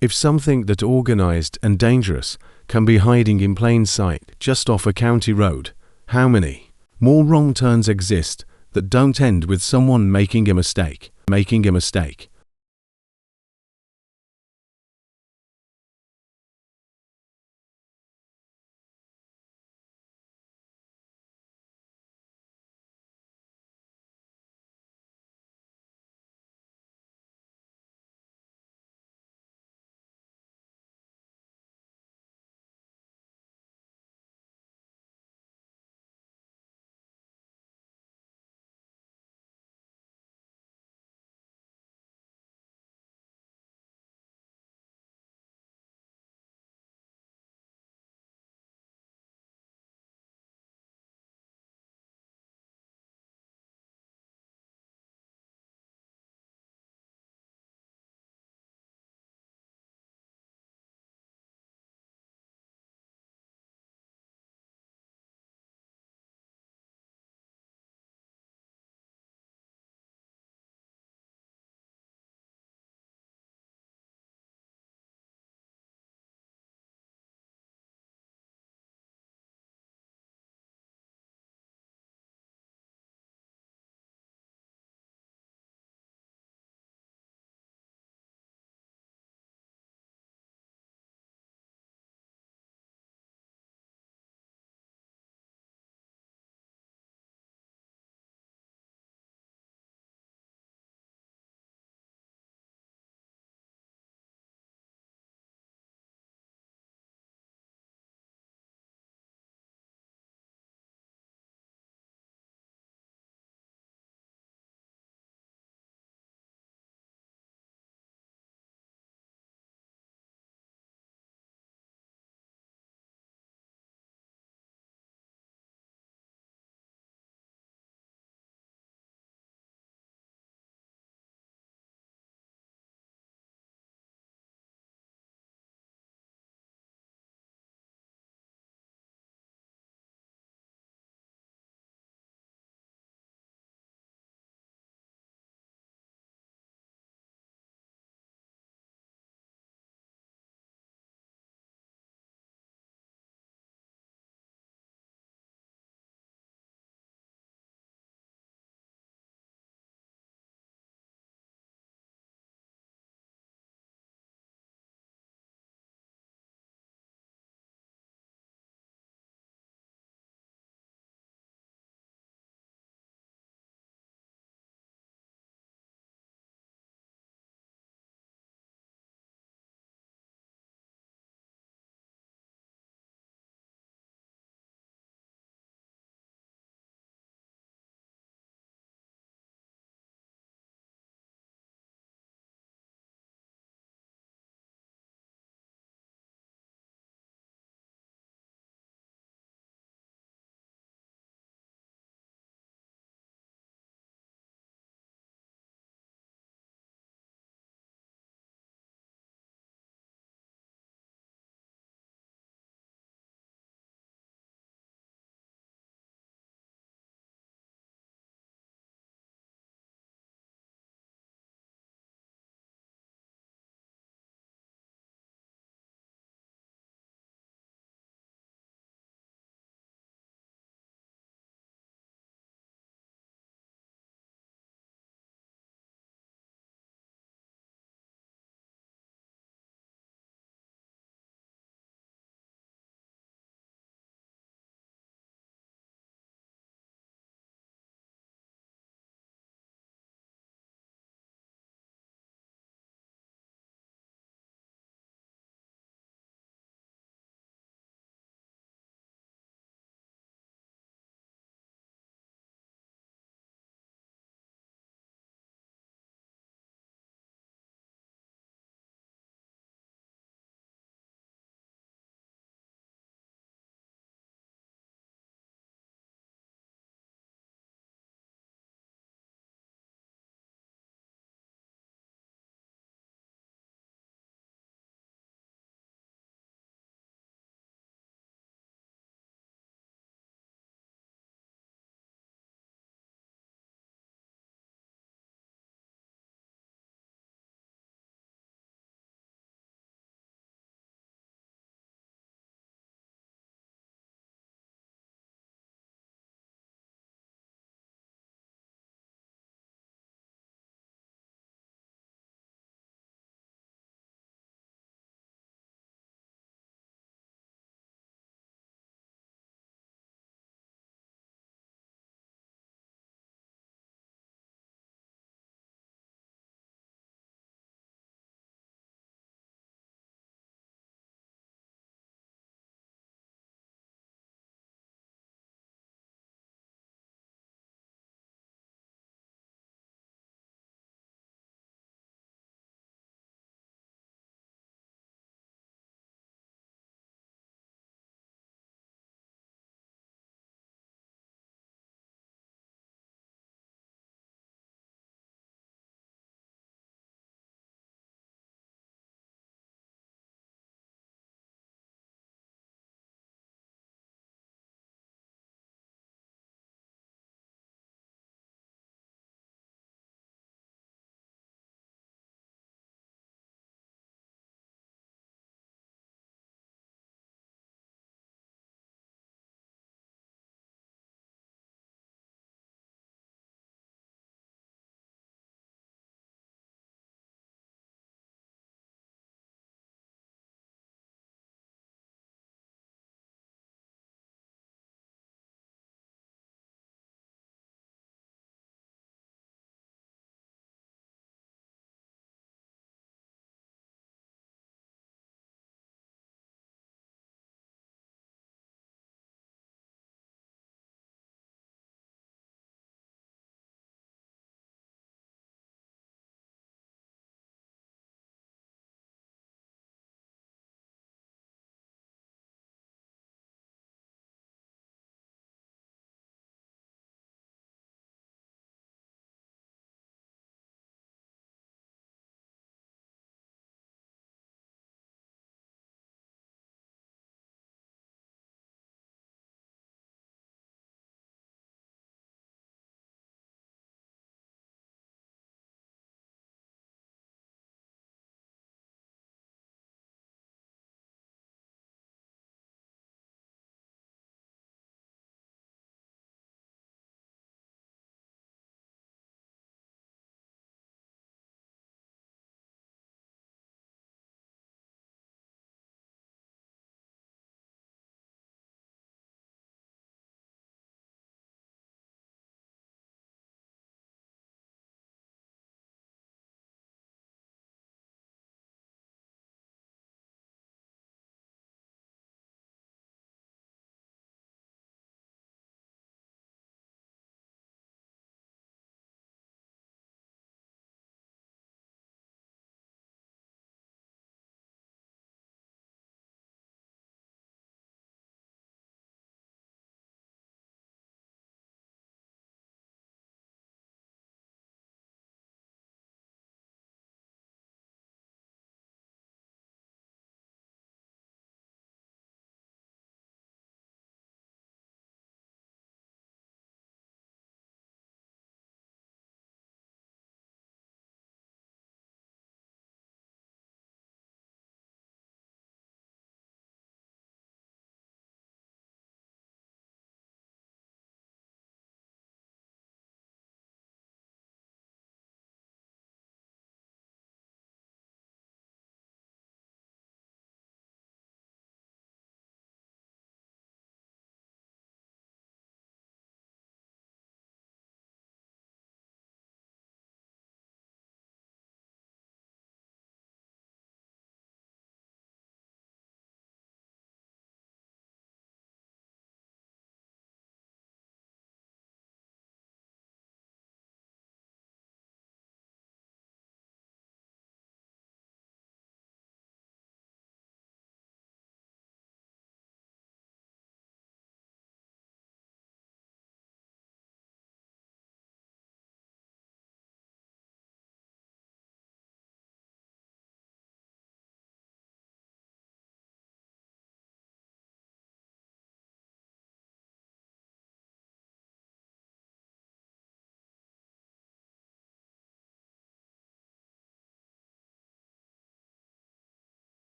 If something that organized and dangerous can be hiding in plain sight just off a county road, how many more wrong turns exist that don't end with someone making a mistake?